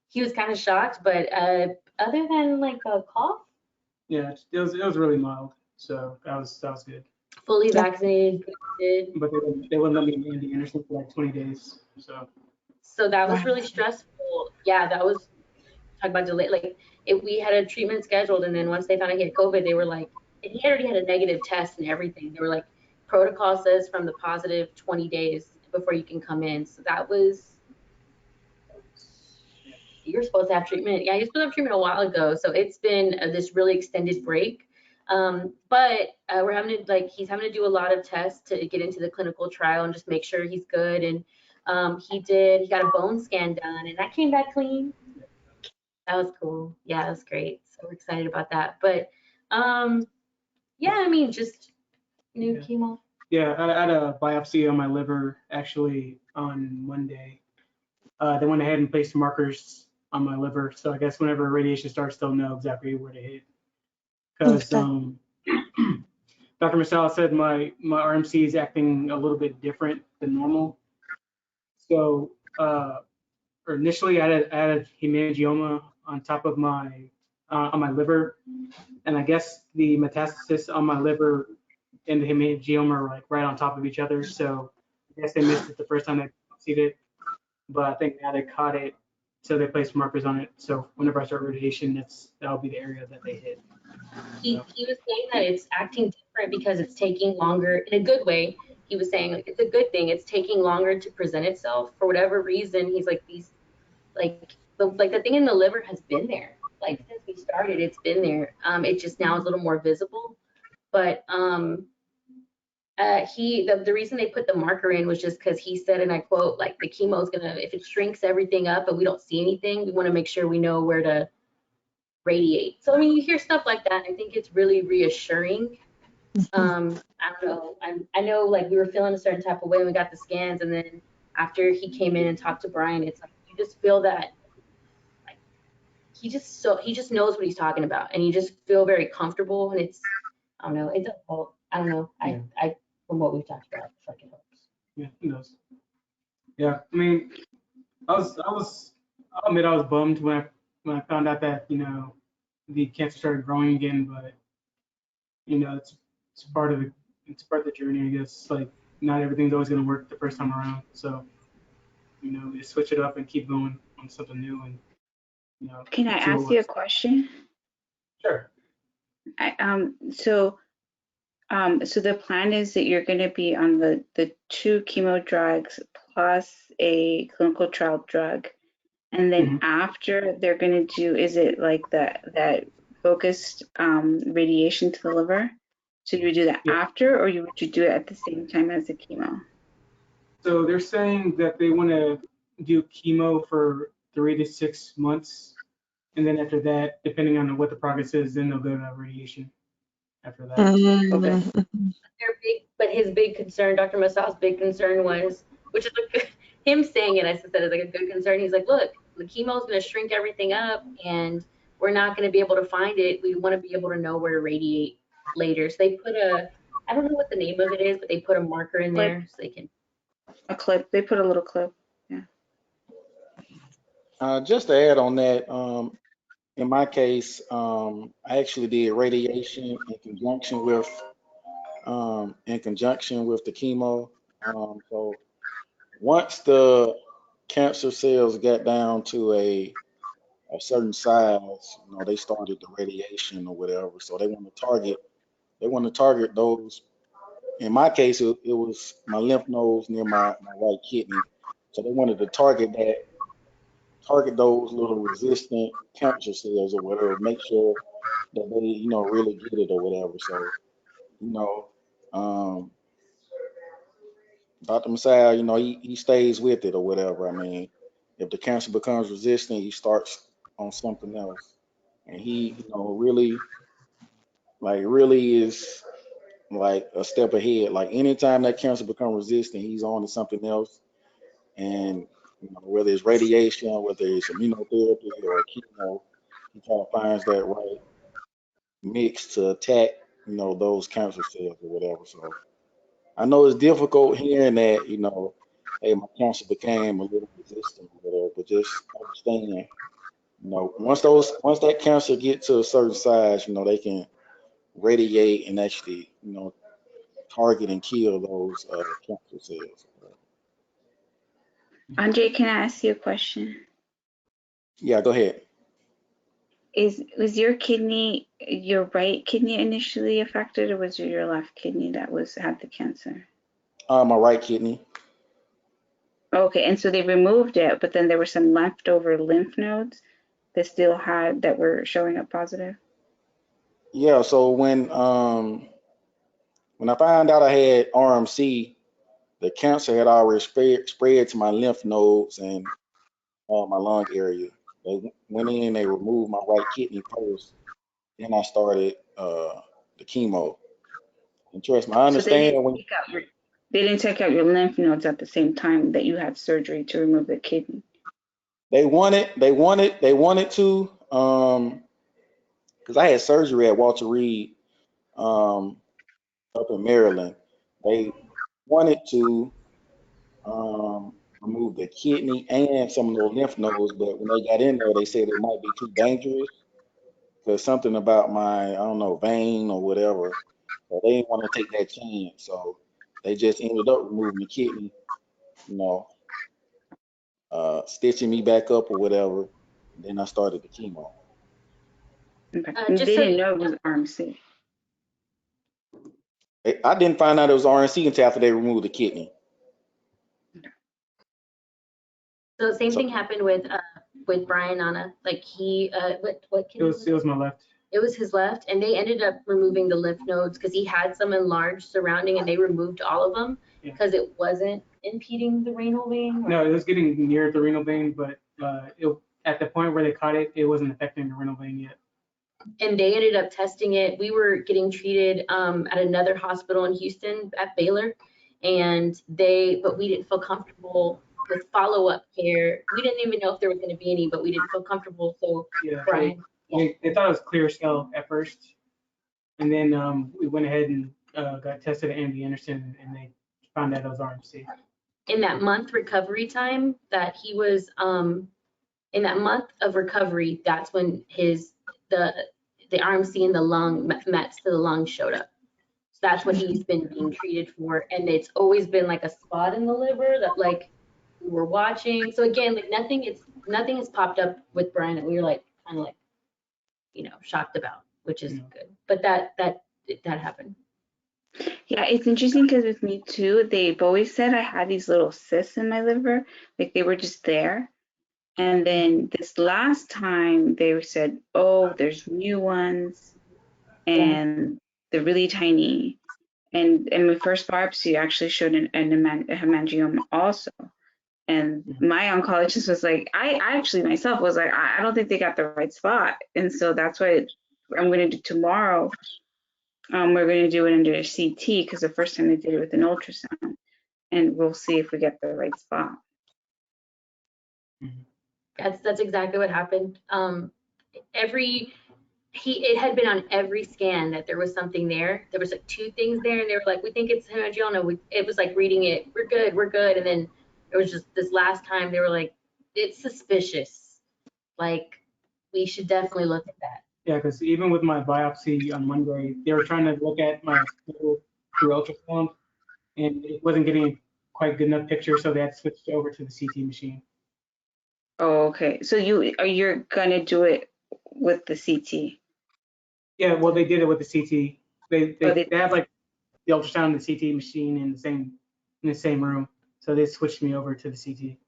he was kind of shocked, but other than like a cough. Yeah, it was really mild, so that was good. Fully vaccinated, boosted. But they wouldn't let me in the Anderson for like 20 days, so. So that was really stressful. Yeah, that was talk about delay. Like we had a treatment scheduled, and then once they found out he had COVID, they were like, and he already had a negative test and everything. They were like, protocol says from the positive 20 days before you can come in. So that was you're supposed to have treatment. Yeah, you're supposed to have treatment a while ago. So it's been this really extended break. But we're having to he's having to do a lot of tests to get into the clinical trial and just make sure he's good. And he got a bone scan done, and that came back clean. That was cool. Yeah, that was great. So we're excited about that. But yeah, I mean, just Yeah. chemo. Yeah, I had a biopsy on my liver actually on Monday. They went ahead and placed markers on my liver, so I guess whenever radiation starts, they'll know exactly where to hit. Because Dr. Masala said my RMC is acting a little bit different than normal. So initially I had hemangioma on top of my on my liver, and I guess the metastasis on my liver and the hemangioma are like right on top of each other. So I guess they missed it the first time they biopsied it, but I think now they caught it, so they placed markers on it. So whenever I start radiation, that'll be the area that they hit. He was saying that it's acting different because it's taking longer in a good way. He was saying like it's a good thing. It's taking longer to present itself for whatever reason. He's like the thing in the liver has been there. Like since we started, it's been there. It just now is a little more visible. But the reason they put the marker in was just because he said, and I quote, like the chemo is gonna, if it shrinks everything up and we don't see anything, we want to make sure we know where to radiate. So I mean, you hear stuff like that. I think it's really reassuring. I don't know. I know like we were feeling a certain type of way when we got the scans, and then after he came in and talked to Brian, it's like you just feel that like he just knows what he's talking about, and you just feel very comfortable. And it's I don't know. It's I don't know. Yeah. I from what we've talked about, it's like it helps. Yeah, it does. Yeah, I mean, I'll admit I was bummed when I found out that the cancer started growing again, but it's part of the journey, I guess. Like not everything's always gonna work the first time around, so you switch it up and keep going on something new, and Can I see what ask you a works. question? Sure. So the plan is that you're going to be on the 2 chemo drugs plus a clinical trial drug, and then after they're going to do, is it like that focused radiation to the liver? So you would do that after, or would you do it at the same time as the chemo? So they're saying that they want to do chemo for 3 to 6 months, and then after that, depending on what the progress is, then they'll go to radiation after that. Okay. But his big concern, Dr. Masal's big concern was, which is him saying it, I said it's like a good concern. He's like, look, the chemo is going to shrink everything up, and we're not going to be able to find it. We want to be able to know where to radiate later. So they put I don't know what the name of it is, but they put a marker in there so they can. A clip. They put a little clip. Yeah. Just to add on that, in my case, I actually did radiation in conjunction with the chemo. So once the cancer cells got down to a certain size, they started the radiation or whatever. So they want to target those. In my case, it was my lymph nodes near my right kidney. So they wanted to target those little resistant cancer cells or whatever, make sure that they, really get it or whatever. So, you know, um, Dr. Messiah, he stays with it or whatever. I mean, if the cancer becomes resistant, he starts on something else. And he, really is like a step ahead. Like anytime that cancer becomes resistant, he's on to something else. And whether it's radiation, whether it's immunotherapy or chemo, he kind of finds that right mix to attack, those cancer cells or whatever. So I know it's difficult hearing that, hey, my cancer became a little resistant or whatever, but just understand, once that cancer get to a certain size, they can radiate and actually, target and kill those cancer cells. Andre, can I ask you a question? Yeah, go ahead. Was your kidney, your right kidney initially affected, or was it your left kidney that had the cancer? My right kidney. Okay, and so they removed it, but then there were some leftover lymph nodes that still had that were showing up positive. Yeah, so when I found out I had RMC, the cancer had already spread to my lymph nodes and my lung area. They went in, they removed my right kidney first, then I started the chemo. And trust me, I So they didn't understand when take out your they didn't take out your lymph nodes at the same time that you had surgery to remove the kidney. they wanted to, because I had surgery at Walter Reed up in Maryland. They wanted to remove the kidney and some of the lymph nodes, but when they got in there, they said it might be too dangerous because something about my, I don't know, vein or whatever. So they didn't want to take that chance. So they just ended up removing the kidney, you know, stitching me back up or whatever. And then I started the chemo. Okay. They Just so didn't you know it was RMC. I didn't find out it was RNC until after they removed the kidney. So same So thing happened with Brian Anna. Like he what It was my left. It was his left, and they ended up removing the lymph nodes because he had some enlarged surrounding, and they removed all of them Yeah. because it wasn't impeding the renal vein. No, it was getting near the renal vein, but at the point where they caught it, it wasn't affecting the renal vein yet. And they ended up testing it. We were getting treated at another hospital in Houston at Baylor, but we didn't feel comfortable with follow-up care. We didn't even know if there was going to be any, but we didn't feel comfortable. So Yeah, Brian, they thought it was clear cell at first, and then we went ahead and got tested at MD Anderson, and they found out it was RMC. in that month recovery time that he was in that month of recovery, that's when the RMC and the lung mets to the lung showed up. So that's what he's been being treated for, and it's always been like a spot in the liver that like we were watching. So again, like nothing has popped up with Brian that we were like kind of like shocked about, which is good. But that happened. Yeah, it's interesting because with me too, they've always said I had these little cysts in my liver, like they were just there. And then this last time they said, oh, there's new ones and they're really tiny. And my first biopsy actually showed a hemangioma also. And my oncologist was like, I actually myself was like, I don't think they got the right spot. And so that's why I'm going to do tomorrow. We're going to do it under a CT because the first time they did it with an ultrasound. And we'll see if we get the right spot. That's exactly what happened. It had been on every scan that there was something there. There was like 2 things there, and they were like, we think it's hemangioma. It was like reading it, we're good. And then it was just this last time they were like, it's suspicious. Like we should definitely look at that. Yeah, because even with my biopsy on Monday, they were trying to look at my stool through ultrasound, and it wasn't getting quite good enough picture, so they had switched over to the CT machine. Oh, okay. So you're gonna do it with the CT? Yeah, well, they did it with the CT. They they have like the ultrasound and the CT machine in the same room, so they switched me over to the CT.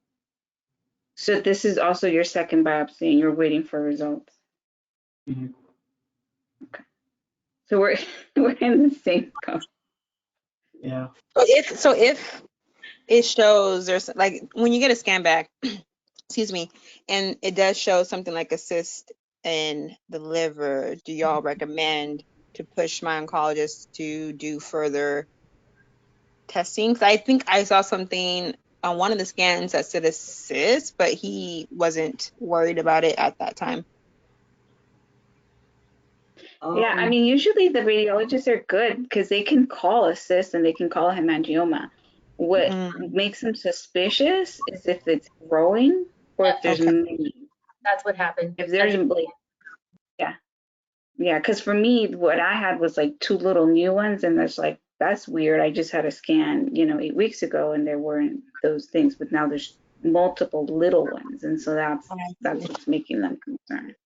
So this is also your second biopsy, and you're waiting for results. Mm-hmm. Okay. So we're in the same boat. Yeah. So if it shows there's like when you get a scan back, excuse me, and it does show something like a cyst in the liver, do y'all recommend to push my oncologist to do further testing? 'Cause I think I saw something on one of the scans that said a cyst, but he wasn't worried about it at that time. Yeah, I mean, usually the radiologists are good because they can call a cyst and they can call a hemangioma. What makes them suspicious is if it's growing or if there's many. That's what happened. If there's like, yeah, because for me, what I had was like 2 little new ones, and that's weird. I just had a scan, 8 weeks ago, and there weren't those things, but now there's multiple little ones, and so that's what's making them concerned.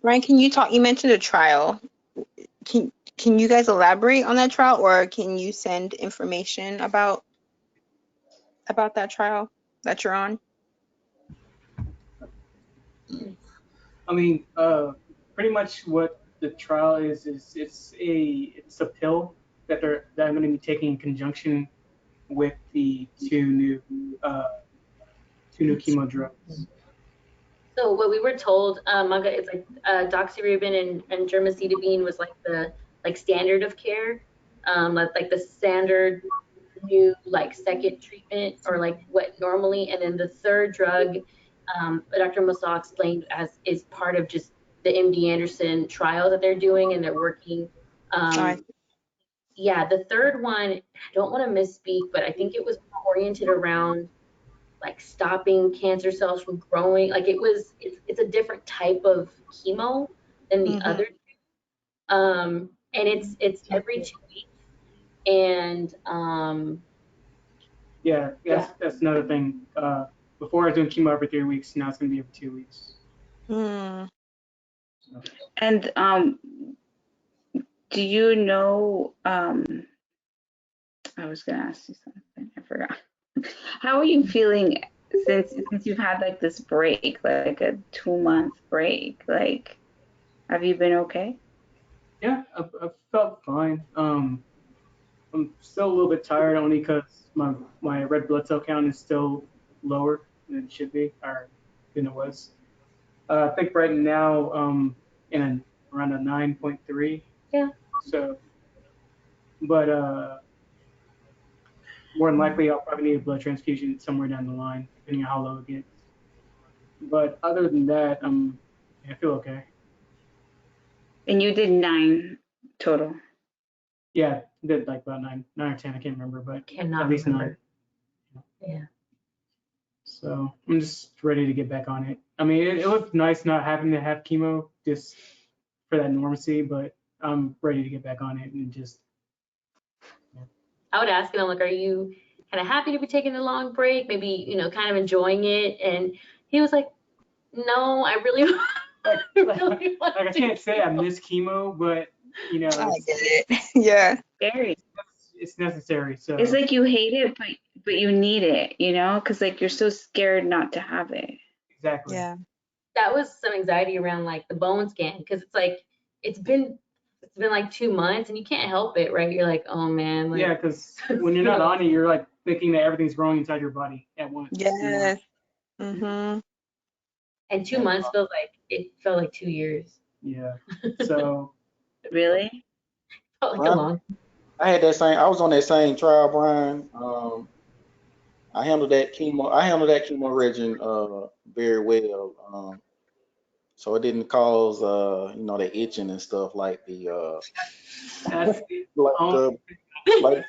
Brian, can you talk? You mentioned a trial. Can you guys elaborate on that trial, or can you send information about that trial that you're on? I mean, pretty much what the trial is it's a pill that I'm going to be taking in conjunction with the two new chemo drugs. So what we were told, Manga, is like doxorubicin and germicidobine was like the standard of care, like the standard new like second treatment or like what normally, and then the third drug, Dr. Mossal explained as is part of just the MD Anderson trial that they're doing and they're working. Yeah, the third one, I don't want to misspeak, but I think it was oriented around like stopping cancer cells from growing. Like it's a different type of chemo than the other. And it's every 2 weeks. And yeah, that's another thing. Before I was doing chemo every 3 weeks, now it's gonna be every 2 weeks. Mm. So. And do you know? I was gonna ask you something. I forgot. How are you feeling since you've had like this break, like a 2-month break? Like, have you been okay? Yeah, I felt fine. I'm still a little bit tired only because my red blood cell count is still lower than it should be or than it was. I think right now in around a 9.3. Yeah. So, but more than likely I'll probably need a blood transfusion somewhere down the line, depending on how low it gets. But other than that, I feel okay. And you did 9 total. Yeah, did like about 9 or 10. I can't remember, but cannot at least remember. 9. Yeah. So I'm just ready to get back on it. I mean, it looked nice not having to have chemo just for that normalcy, but I'm ready to get back on it and just. Yeah. I would ask him, like, are you kind of happy to be taking a long break? Maybe, kind of enjoying it. And he was like, no, I really, really want I can't say I miss chemo, but I get it. Yeah. Very. It's necessary. So it's like you hate it, but you need it, because like you're so scared not to have it. Exactly. Yeah. That was some anxiety around like the bone scan because it's like it's been like 2 months and you can't help it, right? You're like, oh man. Like, yeah, because when you're not on it, you're like thinking that everything's growing inside your body at once. Yes. Mhm. And 2 months felt like 2 years. Yeah. So. Really? Felt like a long. I was on that same trial, Brian. I handled that chemo regimen very well. So it didn't cause the itching and stuff like the That's that last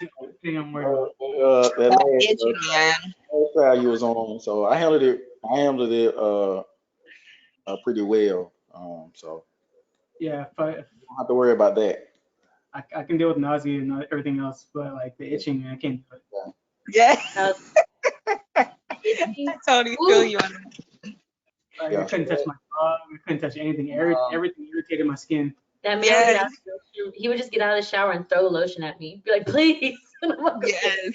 trial you was on. So I handled it pretty well. So yeah, I don't have to worry about that. I can deal with nausea and everything else, but like the itching, I can't do it. Yeah. I totally feel you on that. Like, I couldn't touch my dog. I couldn't touch anything. Everything irritated my skin. That man he would just get out of the shower and throw lotion at me. Be like, please. Yes.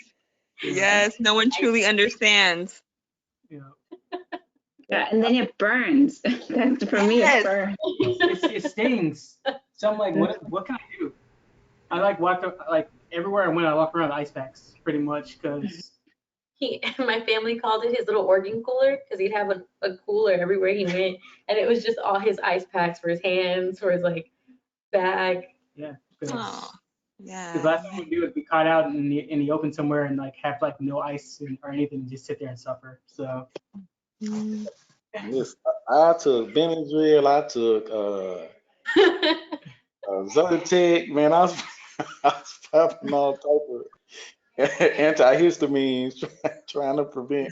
Yes. No one truly understands. Yeah. Yeah, and then it burns. That's for me. It burns. It stings. So I'm like, what can I do? I like everywhere I went, I walked around with ice packs pretty much because. My family called it his little organ cooler because he'd have a cooler everywhere he went, and it was just all his ice packs for his hands, for his like bag. Yeah. Yeah. Because last thing we do would be caught out in the open somewhere and like have like no ice or anything, just sit there and suffer. So. Yes, I took Benadryl. I took Zyrtec. Man, I was popping all type of antihistamines, trying to prevent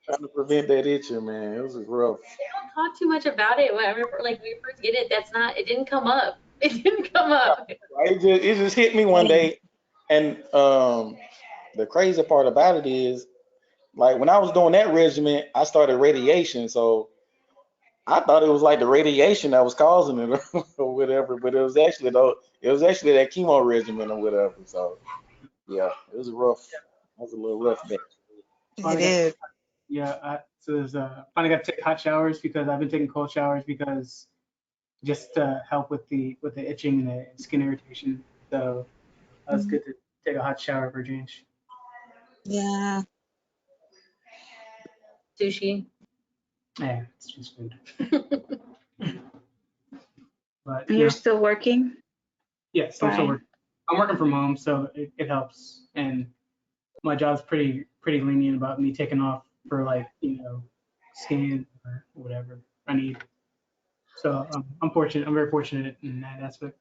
that itching. Man, it was rough. They don't talk too much about it. I remember, like, when we first get it, it didn't come up. It didn't come up. It just hit me one day, and the crazy part about it is, like, when I was doing that regimen, I started radiation. So I thought it was like the radiation that was causing it or whatever, but it was actually that chemo regimen or whatever. So yeah, it was a little rough day. Finally It got is. yeah. So there's finally got to take hot showers because I've been taking cold showers because just to help with the itching and the skin irritation. So it's good to take a hot shower for a change. Yeah. Sushi. Yeah, it's just food. But And you're still working, yes, I'm still Brian? working. I'm working from home, so it helps. And my job's pretty lenient about me taking off for like, scan or whatever I need. So I'm fortunate. I'm very fortunate in that aspect.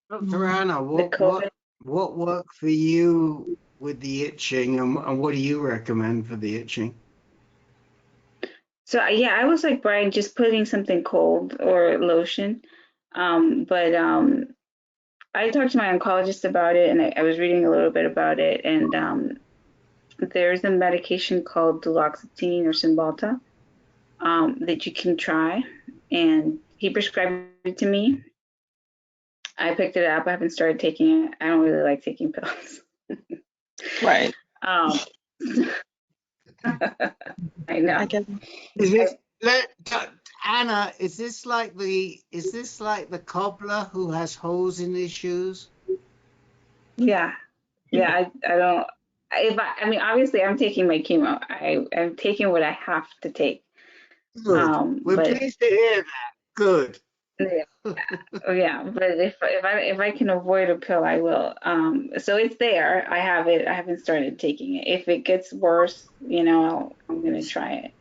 Dr. Anna, The COVID. what worked for you with the itching, and what do you recommend for the itching? So yeah, I was like Brian, just putting something cold or lotion. But I talked to my oncologist about it, and I was reading a little bit about it, and there's a medication called duloxetine or Cymbalta that you can try, and he prescribed it to me. I picked it up. I haven't started taking it. I don't really like taking pills. Right. Um, I know. I guess. Is this Anna? Is this like the cobbler who has holes in his shoes? Yeah, yeah. I don't. I mean, obviously, I'm taking my chemo. I'm taking what I have to take. Good. We're But pleased to hear that. Good. yeah, oh, yeah. But if I can avoid a pill, I will. So it's there. I have it. I haven't started taking it. If it gets worse, I'm gonna try it.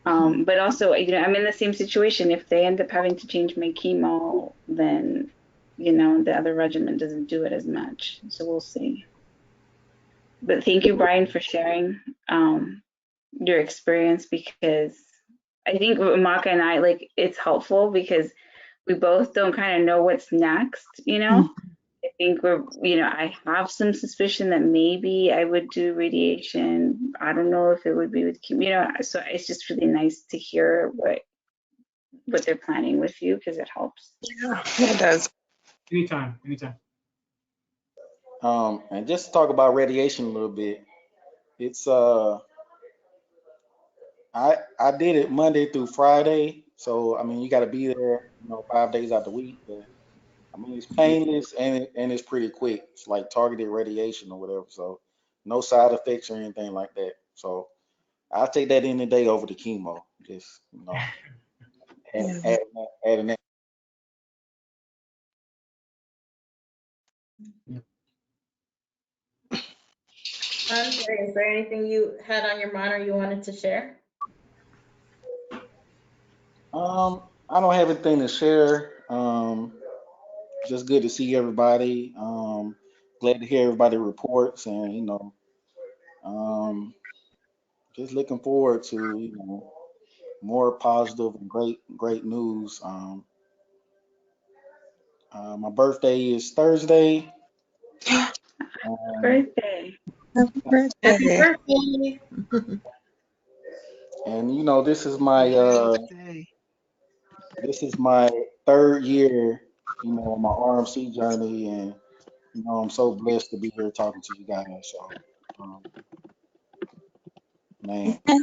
But also, I'm in the same situation. If they end up having to change my chemo, then, the other regimen doesn't do it as much. So we'll see. But thank you, Brian, for sharing your experience, because I think Maka and I, like, it's helpful because we both don't kind of know what's next. I think I have some suspicion that maybe I would do radiation. I don't know if it would be with chemo, so it's just really nice to hear what they're planning with you, because it helps. Yeah, it does. Anytime. And just to talk about radiation a little bit, it's I did it Monday through Friday, so I mean you got to be there, 5 days out the week. But I mean it's painless and it's pretty quick. It's like targeted radiation or whatever, so no side effects or anything like that. So I'll take that any day over the chemo. Just Yeah. adding that. Andre, is there anything you had on your mind or you wanted to share? I don't have anything to share. Just good to see everybody. Glad to hear everybody reports, and just looking forward to more positive and great news. My birthday is Thursday. Um, Birthday. Happy Happy birthday. birthday. and Happy birthday. this is my third year, on my RMC journey, and I'm so blessed to be here talking to you guys. So, um, man, I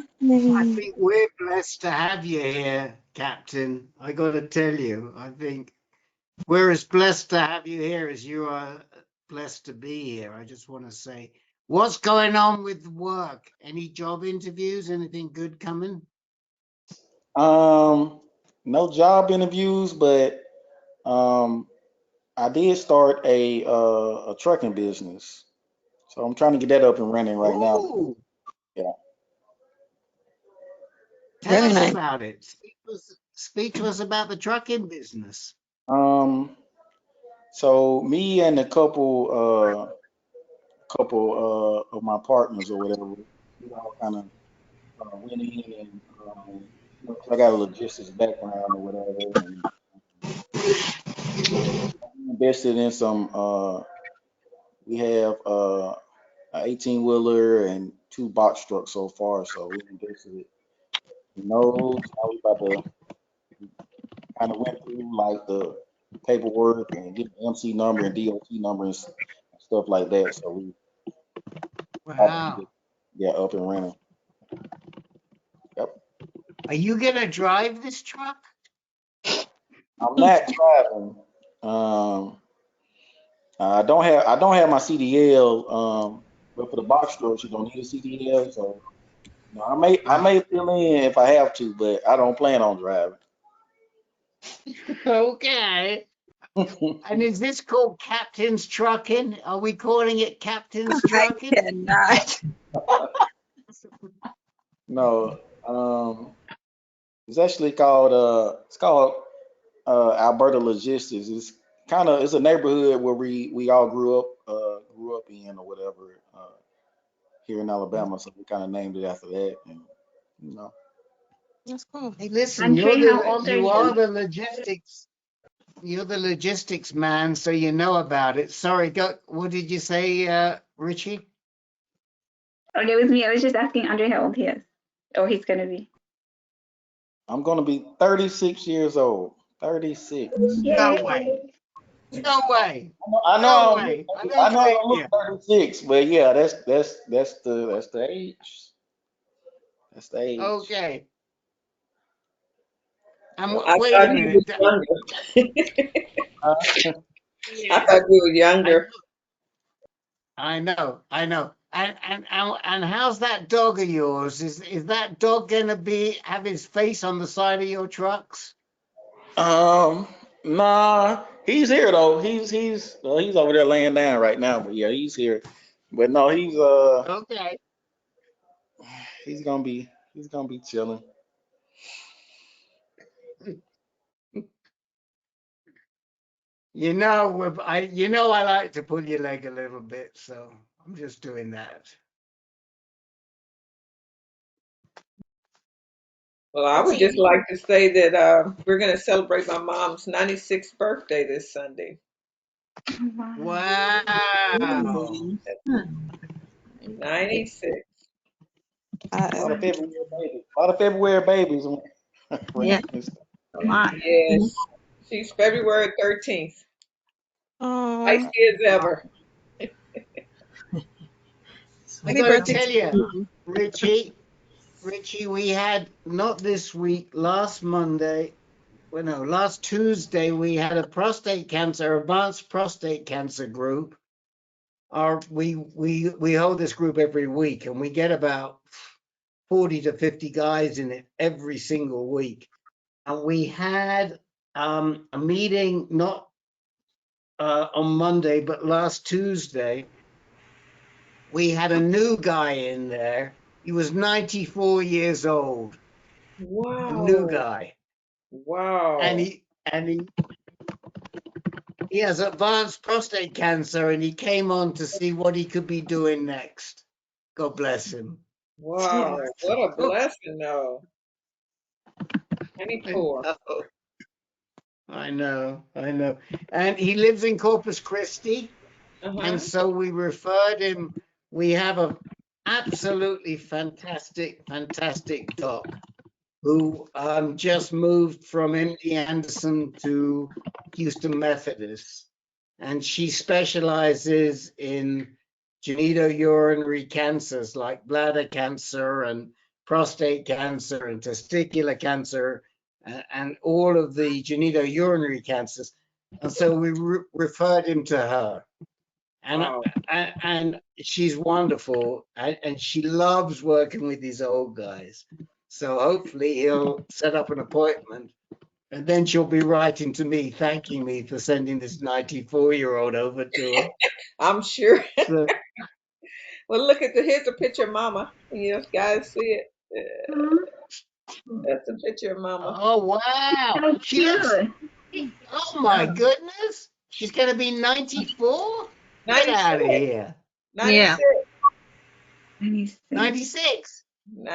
think we're blessed to have you here, Captain. I got to tell you, I think we're as blessed to have you here as you are blessed to be here. I just want to say, what's going on with work? Any job interviews? Anything good coming? no job interviews, but I did start a trucking business, so I'm trying to get that up and running right now. Oh, Yeah. tell Very us nice. about it. Speak to us about the trucking business. So me and a couple of my partners or whatever, we all kind of went in and 'cause I got a logistics background or whatever, and invested in some. We have an 18 wheeler and 2 box trucks so far, so we invested. No, now we about to kind of went through like the paperwork and get the MC number and DOT number and stuff like that. So we have to Wow. get up and running. Yep. Are you gonna drive this truck? I'm not driving. I don't have my CDL. But for the box trucks, you don't need a CDL. So no, I may fill in if I have to, but I don't plan on driving. Okay. And is this called Captain's Trucking? Are we calling it Captain's I Trucking? cannot. No, it's actually called Alberta Logistics. It's a neighborhood where we all grew up in or whatever here in Alabama. So we kind of named it after that, and you know. That's cool. Hey, listen, Andre, how old are you are you? the logistics. You're the logistics man, so you know about it. Sorry, what did you say, Richie? Okay, it was me. I was just asking Andre how old he is, or he's gonna be. I'm gonna be 36 years old. 36. No way. No way. I No know way. I I don't know I blame don't you. look 36, but yeah, that's the age. That's the age. Okay. And I wait a thought he was minute. younger. Uh, I thought you were I, younger. I know. And how's that dog of yours? Is that dog gonna have his face on the side of your trucks? nah, he's here though. He's over there laying down right now, but yeah, he's here. But no, Okay. he's gonna be chilling. I like to pull your leg a little bit, so I'm just doing that. Well, I would just like to say that we're going to celebrate my mom's 96th birthday this Sunday. Wow. 96. A lot of February babies. Yeah, a lot. Yes. She's February 13th. Oh, Nice kids ever. I happy gotta birthday tell to you, you. Richie, we had not this week, last Tuesday, we had a advanced prostate cancer group. We hold this group every week, and we get about 40 to 50 guys in it every single week. And we had a meeting not on Monday, but last Tuesday. We had a new guy in there. He was 94 years old. A new Wow. guy. And Wow. he has advanced prostate cancer, and he came on to see what he could be doing next. God bless him. Wow. What a blessing, though. 24. I know. And he lives in Corpus Christi. Uh-huh. And so we referred him. We have a absolutely fantastic doc who just moved from MD Anderson to Houston Methodist. And she specializes in genitourinary cancers like bladder cancer and prostate cancer and testicular cancer and all of the genitourinary cancers. And so we referred him to her. Wow. And she's wonderful, and she loves working with these old guys. So hopefully he'll set up an appointment, and then she'll be writing to me, thanking me for sending this 94-year-old over to her. I'm sure. So, Well, here's a picture of Mama. You guys see it? That's a picture of Mama. oh wow, So she looks. cute. Oh my goodness, she's gonna be 94. Get 96. out of here. 96. Yeah. 96. 96.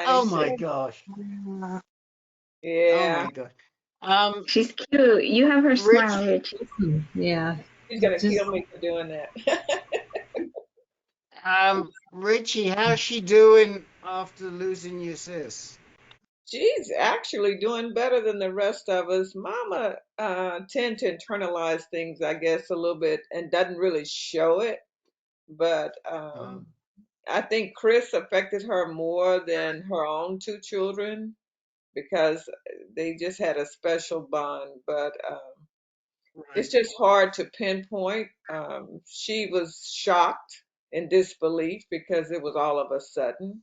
Oh my gosh. Yeah. Oh my gosh. She's cute. You have her Rich, smile, Rich. Yeah. She's going to Just kill me for doing that. Richie, how's she doing after losing your cysts? She's actually doing better than the rest of us. Mama tend to internalize things, I guess, a little bit and doesn't really show it. But Um, I think Chris affected her more than her own two children because they just had a special bond. But it's right. just hard to pinpoint. She was shocked in disbelief because it was all of a sudden,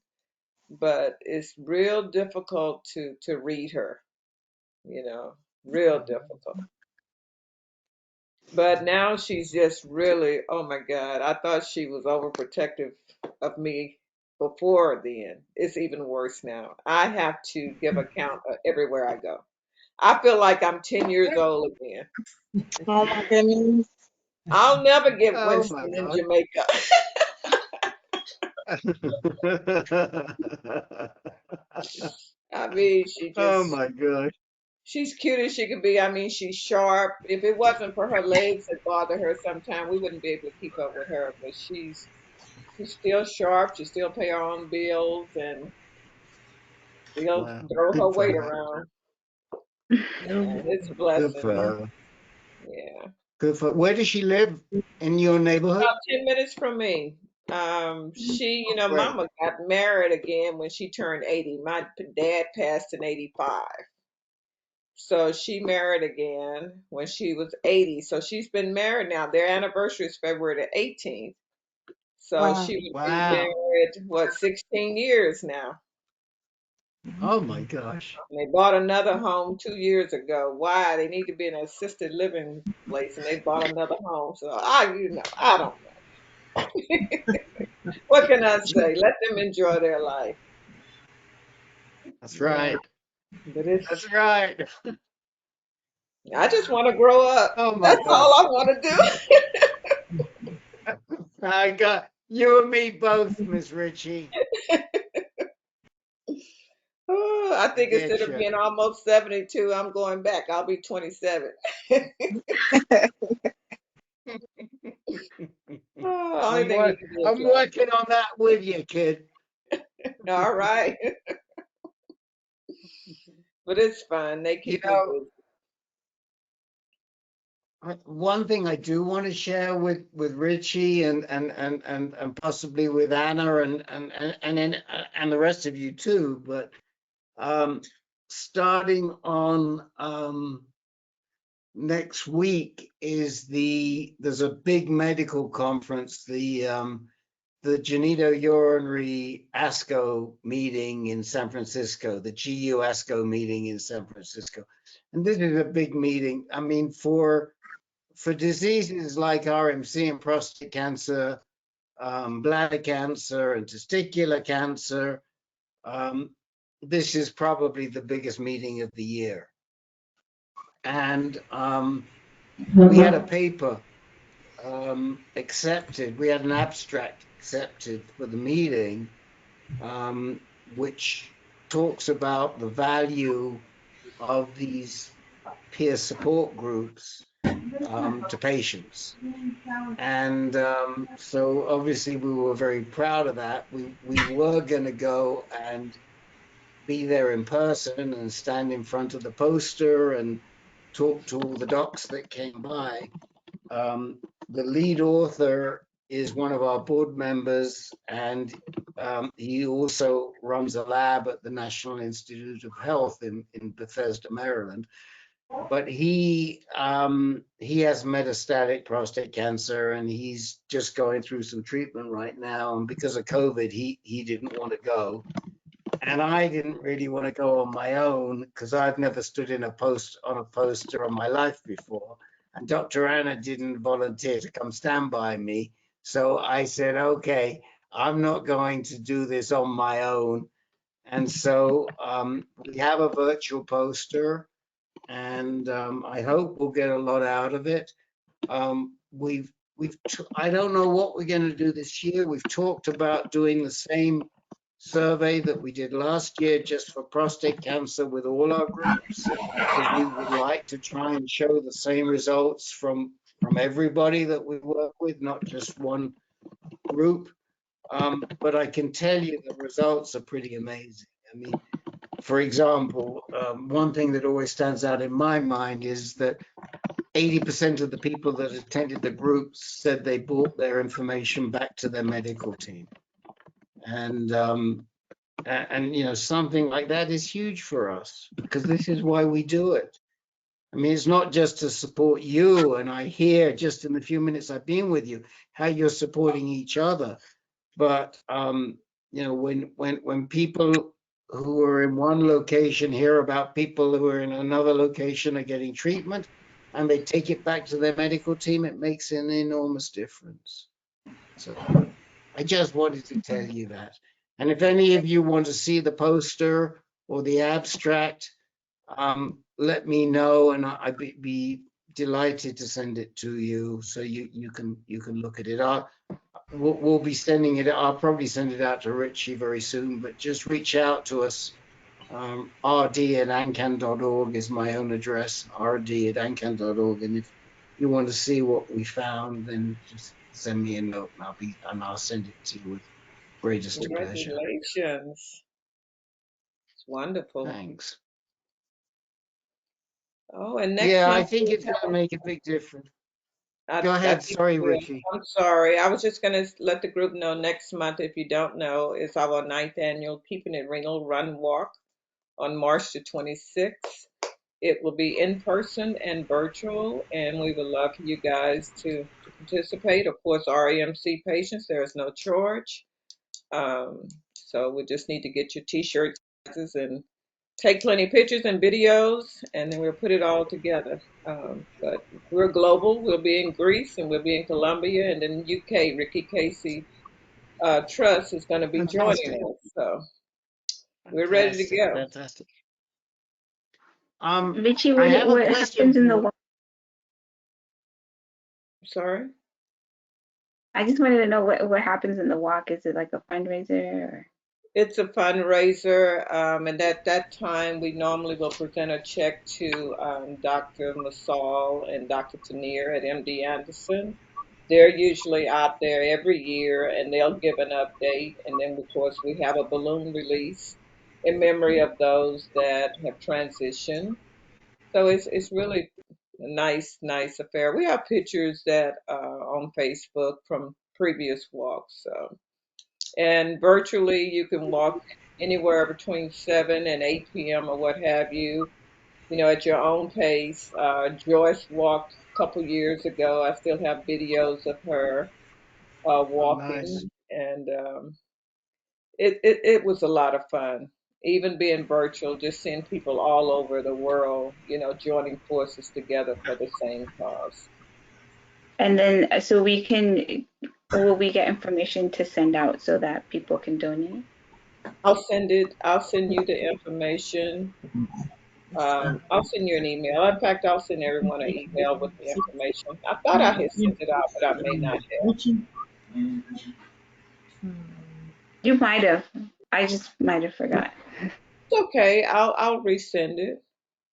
but it's real difficult to read her, real difficult. But now she's just really, oh my God, I thought she was overprotective of me before then. It's even worse now. I have to give account everywhere I go. I feel like I'm 10 years old again. Oh my goodness. I'll never get Oh my Winston in God. Jamaica. I mean, Oh my God. she's cute as she could be. I mean, she's sharp. If it wasn't for her legs that bother her sometimes, we wouldn't be able to keep up with her. But she's still sharp. She still pay her own bills and still Wow. throw her Good for weight her. around. Yeah, it's a Good blessing. for her. Yeah. Good for. Where does she live? In your neighborhood? About 10 minutes from me. Great. Mama got married again when she turned 80. My dad passed in 85. So she married again when she was 80. So she's been married now. Their anniversary is February the 18th. So Wow. she would be Wow. married, 16 years now. Oh my gosh. And they bought another home 2 years ago. Why? They need to be in an assisted living place, and they bought another home. So I don't know. What can I say? Let them enjoy their life. That's Yeah, right. but That's right. I just want to grow up. Oh my That's all gosh. I want to do. I got you and me both, Miss Ritchie. Oh, I I think instead get of you. being almost 72, I'm going back. I'll be 27. Oh, only thing you can do is I'm laugh. working on that with you, kid. All right. But it's fun. They You keep me know, busy. one thing I do want to share with Richie and possibly with Anna and the rest of you too, but um, starting on next week there's a big medical conference, the Genitourinary ASCO meeting in San Francisco, the GU ASCO meeting in San Francisco. And this is a big meeting. I mean, for diseases like RMC and prostate cancer, bladder cancer and testicular cancer, um, this is probably the biggest meeting of the year. And we had a paper accepted, we had an abstract accepted for the meeting, which talks about the value of these peer support groups to patients. And so obviously we were very proud of that. We were going to go and be there in person and stand in front of the poster and talk to all the docs that came by. The lead author is one of our board members, and he also runs a lab at the National Institute of Health in Bethesda, Maryland. But he has metastatic prostate cancer, and he's just going through some treatment right now. And because of COVID, he didn't want to go, and I didn't really want to go on my own because I've never stood on a poster in my life before. And Dr. Anna didn't volunteer to come stand by me. So I said, okay, I'm not going to do this on my own. And so we have a virtual poster, and I hope we'll get a lot out of it. I don't know what we're going to do this year. We've talked about doing the same survey that we did last year just for prostate cancer with all our groups, because we would like to try and show the same results from everybody that we work with, not just one group. But I can tell you the results are pretty amazing. I mean, for example, one thing that always stands out in my mind is that 80% of the people that attended the group said they brought their information back to their medical team. And something like that is huge for us, because this is why we do it. I mean, it's not just to support you, and I hear just in the few minutes I've been with you how you're supporting each other. But when people who are in one location hear about people who are in another location are getting treatment, and they take it back to their medical team, it makes an enormous difference. So I just wanted to tell you that. And if any of you want to see the poster or the abstract, let me know, and I'd be delighted to send it to you so you can look at it. We'll be sending it. I'll probably send it out to Richie very soon, but just reach out to us. rd@ancan.org is my own address, rd@ancan.org. And if you want to see what we found, then just send me a note, and I'll send it to you with greatest of pleasure. Congratulations. It's wonderful. Thanks. Oh, and next Yeah, I month think we it's going to have, make a big difference. I Go ahead. think Sorry, it will. Richie. I'm sorry. I was just going to let the group know next month, if you don't know, is our 9th annual Keeping It Renal Run Walk on March the 26th. It will be in person and virtual, and we would love for you guys to participate. Of course, RMC patients, there is no charge. So we just need to get your t-shirt sizes and take plenty of pictures and videos, and then we'll put it all together. But we're global. We'll be in Greece, and we'll be in Colombia, and in UK. Ricky Casey Trust is going to be joining Fantastic. us. So we're ready to go. Fantastic. Richie, I have a what question happens in the for. walk? Sorry. I just wanted to know what happens in the walk. Is it like a fundraiser or? It's a fundraiser, and at that time, we normally will present a check to Dr. Masal and Dr. Tanier at MD Anderson. They're usually out there every year, and they'll give an update. And then, of course, we have a balloon release in memory of those that have transitioned. So it's really a nice affair. We have pictures that on Facebook from previous walks. So. And virtually, you can walk anywhere between 7 and 8 p.m. or what have you, at your own pace. Joyce walked a couple years ago. I still have videos of her Oh, nice. walking, and it was a lot of fun. Even being virtual, just seeing people all over the world, joining forces together for the same cause. And then, so will we get information to send out so that people can donate? I'll send it. I'll send you the information. I'll send you an email. In fact, I'll send everyone an email with the information. I thought I had sent it out, but I may not have. You might have. I just might have forgot. It's okay. I'll resend it.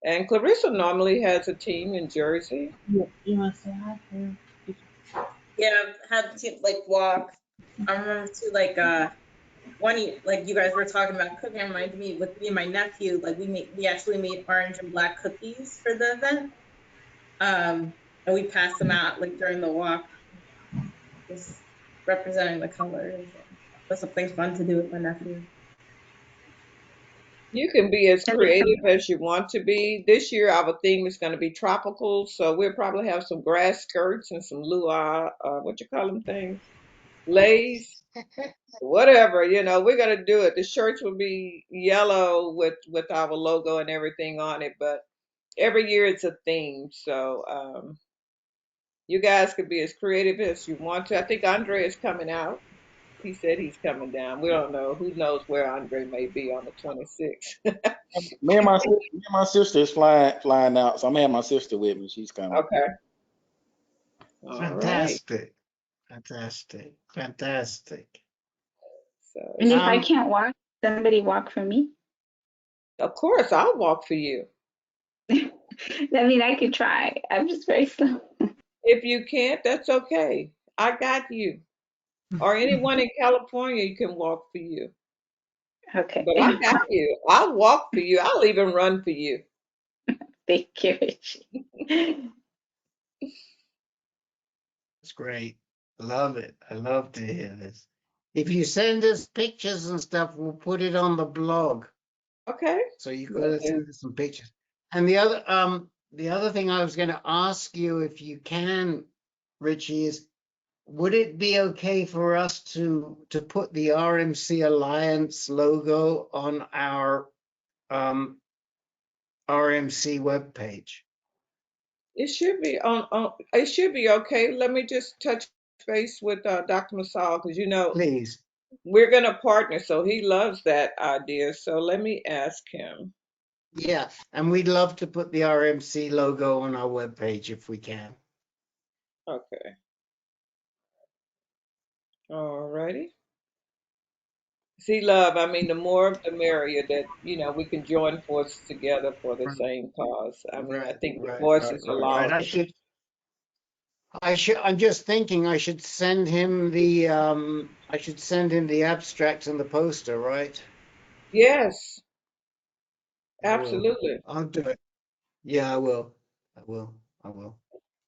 And Clarissa normally has a team in Jersey. You want to say hi? Yeah, I've had to like walk. I remember too, like like you guys were talking about cooking. It reminded me with me and my nephew, like we actually made orange and black cookies for the event. And we passed them out like during the walk, just representing the colors. That's something fun to do with my nephew. You can be as And then creative as you want to be. This year, our theme is going to be tropical, so we'll probably have some grass skirts and some luau, what you call them things, lays, whatever. We're going to do it. The shirts will be yellow with our logo and everything on it, but every year it's a theme. So you guys could be as creative as you want to. I think Andre is coming out. He said he's coming down. We don't know. Who knows where Andre may be on the 26th? Me and my sister is flying out, so I'm having my sister with me. She's coming. Okay. All right. Fantastic. Fantastic. So and it's, if I can't walk, somebody walk for me. of course, I'll walk for you. I mean, I could try. I'm just very slow. If you can't, that's okay. I got you. or anyone in California, you can walk for you. Okay. But I got you. I'll walk for you. I'll even run for you. Thank you, Richie. That's great. Love it. I love to hear this. If you send us pictures and stuff, we'll put it on the blog. Okay. So you gotta send us some pictures. And the other thing I was gonna ask you, if you can, Richie, is would it be okay for us to put the RMC Alliance logo on our RMC webpage? It should be on. It should be okay. Let me just touch base with Dr. Masal because Please. we're gonna partner, so he loves that idea. So let me ask him. Yeah, and we'd love to put the RMC logo on our webpage if we can. Okay. All righty. See, love. I mean, the more the merrier. That we can join forces together for the Right, same cause. I mean, I right, think the right, right, voices are right, right. loud. I'm just thinking I should send him the abstract and the poster, right? Yes, I will. absolutely. I'll do it. Yeah, I will. I will. I will.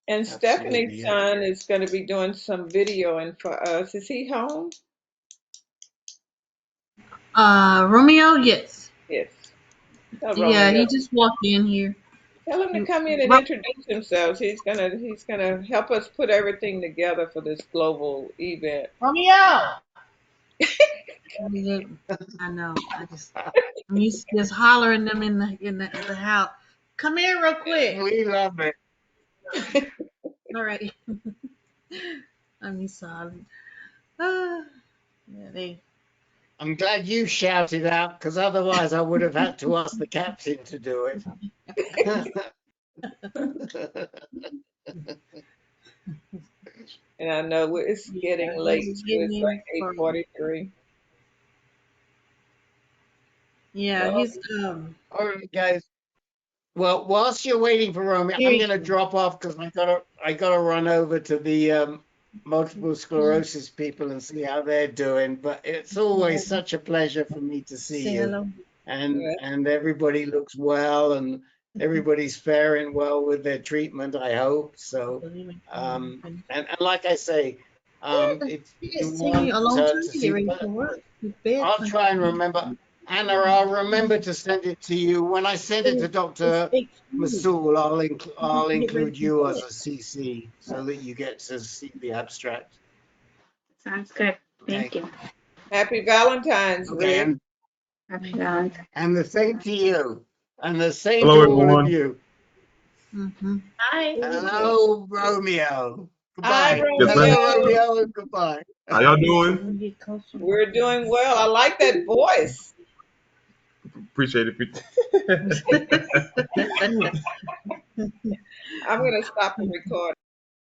And Absolutely, Stephanie's yeah. son is going to be doing some videoing for us. Is he home? Romeo, yes. Yes. Tell Yeah, Romeo. he just walked in here. Tell him to You- come in and Ro- introduce himself. He's gonna help us put everything together for this global event. Romeo. I know. I'm used to just hollering them in the house. Come here real quick. We love it. All right. I'm used to hollering. Ah, yeah, they. I'm glad you shouted out because otherwise I would have had to ask the captain to do it. And I know it's getting Yeah, late he's too. getting It's in like for. 8:43. Yeah, Well, he's All right, guys. Well, whilst you're waiting for Romy, here. I'm going to drop off because I gotta run over to the multiple sclerosis people and see how they're doing. But it's always such a pleasure for me to see Say you, hello. yeah. and everybody looks well, and everybody's faring well with their treatment. I hope so. And like I say, if you It's taking you want a long to time to get see, ready for work. Your bed's I'll like try and remember. Anna, I'll remember to send it to you. When I send it to it's Dr. 8:20. Masoul, I'll Get ready include for you as bed. a CC so that you get to see the abstract. Sounds good. Okay. Thank you. Happy Valentine's, Okay, Rick. Happy Valentine's. and the same to you. And the same Hello, to all of everyone. you. Mm-hmm. Hi. Hello, Romeo. Hi, Goodbye. Yes, ma'am. Hello, Romeo. Romeo, and goodbye. How y'all doing? Get closer. We're doing well. I like that voice. Appreciate it. I'm gonna stop the recording.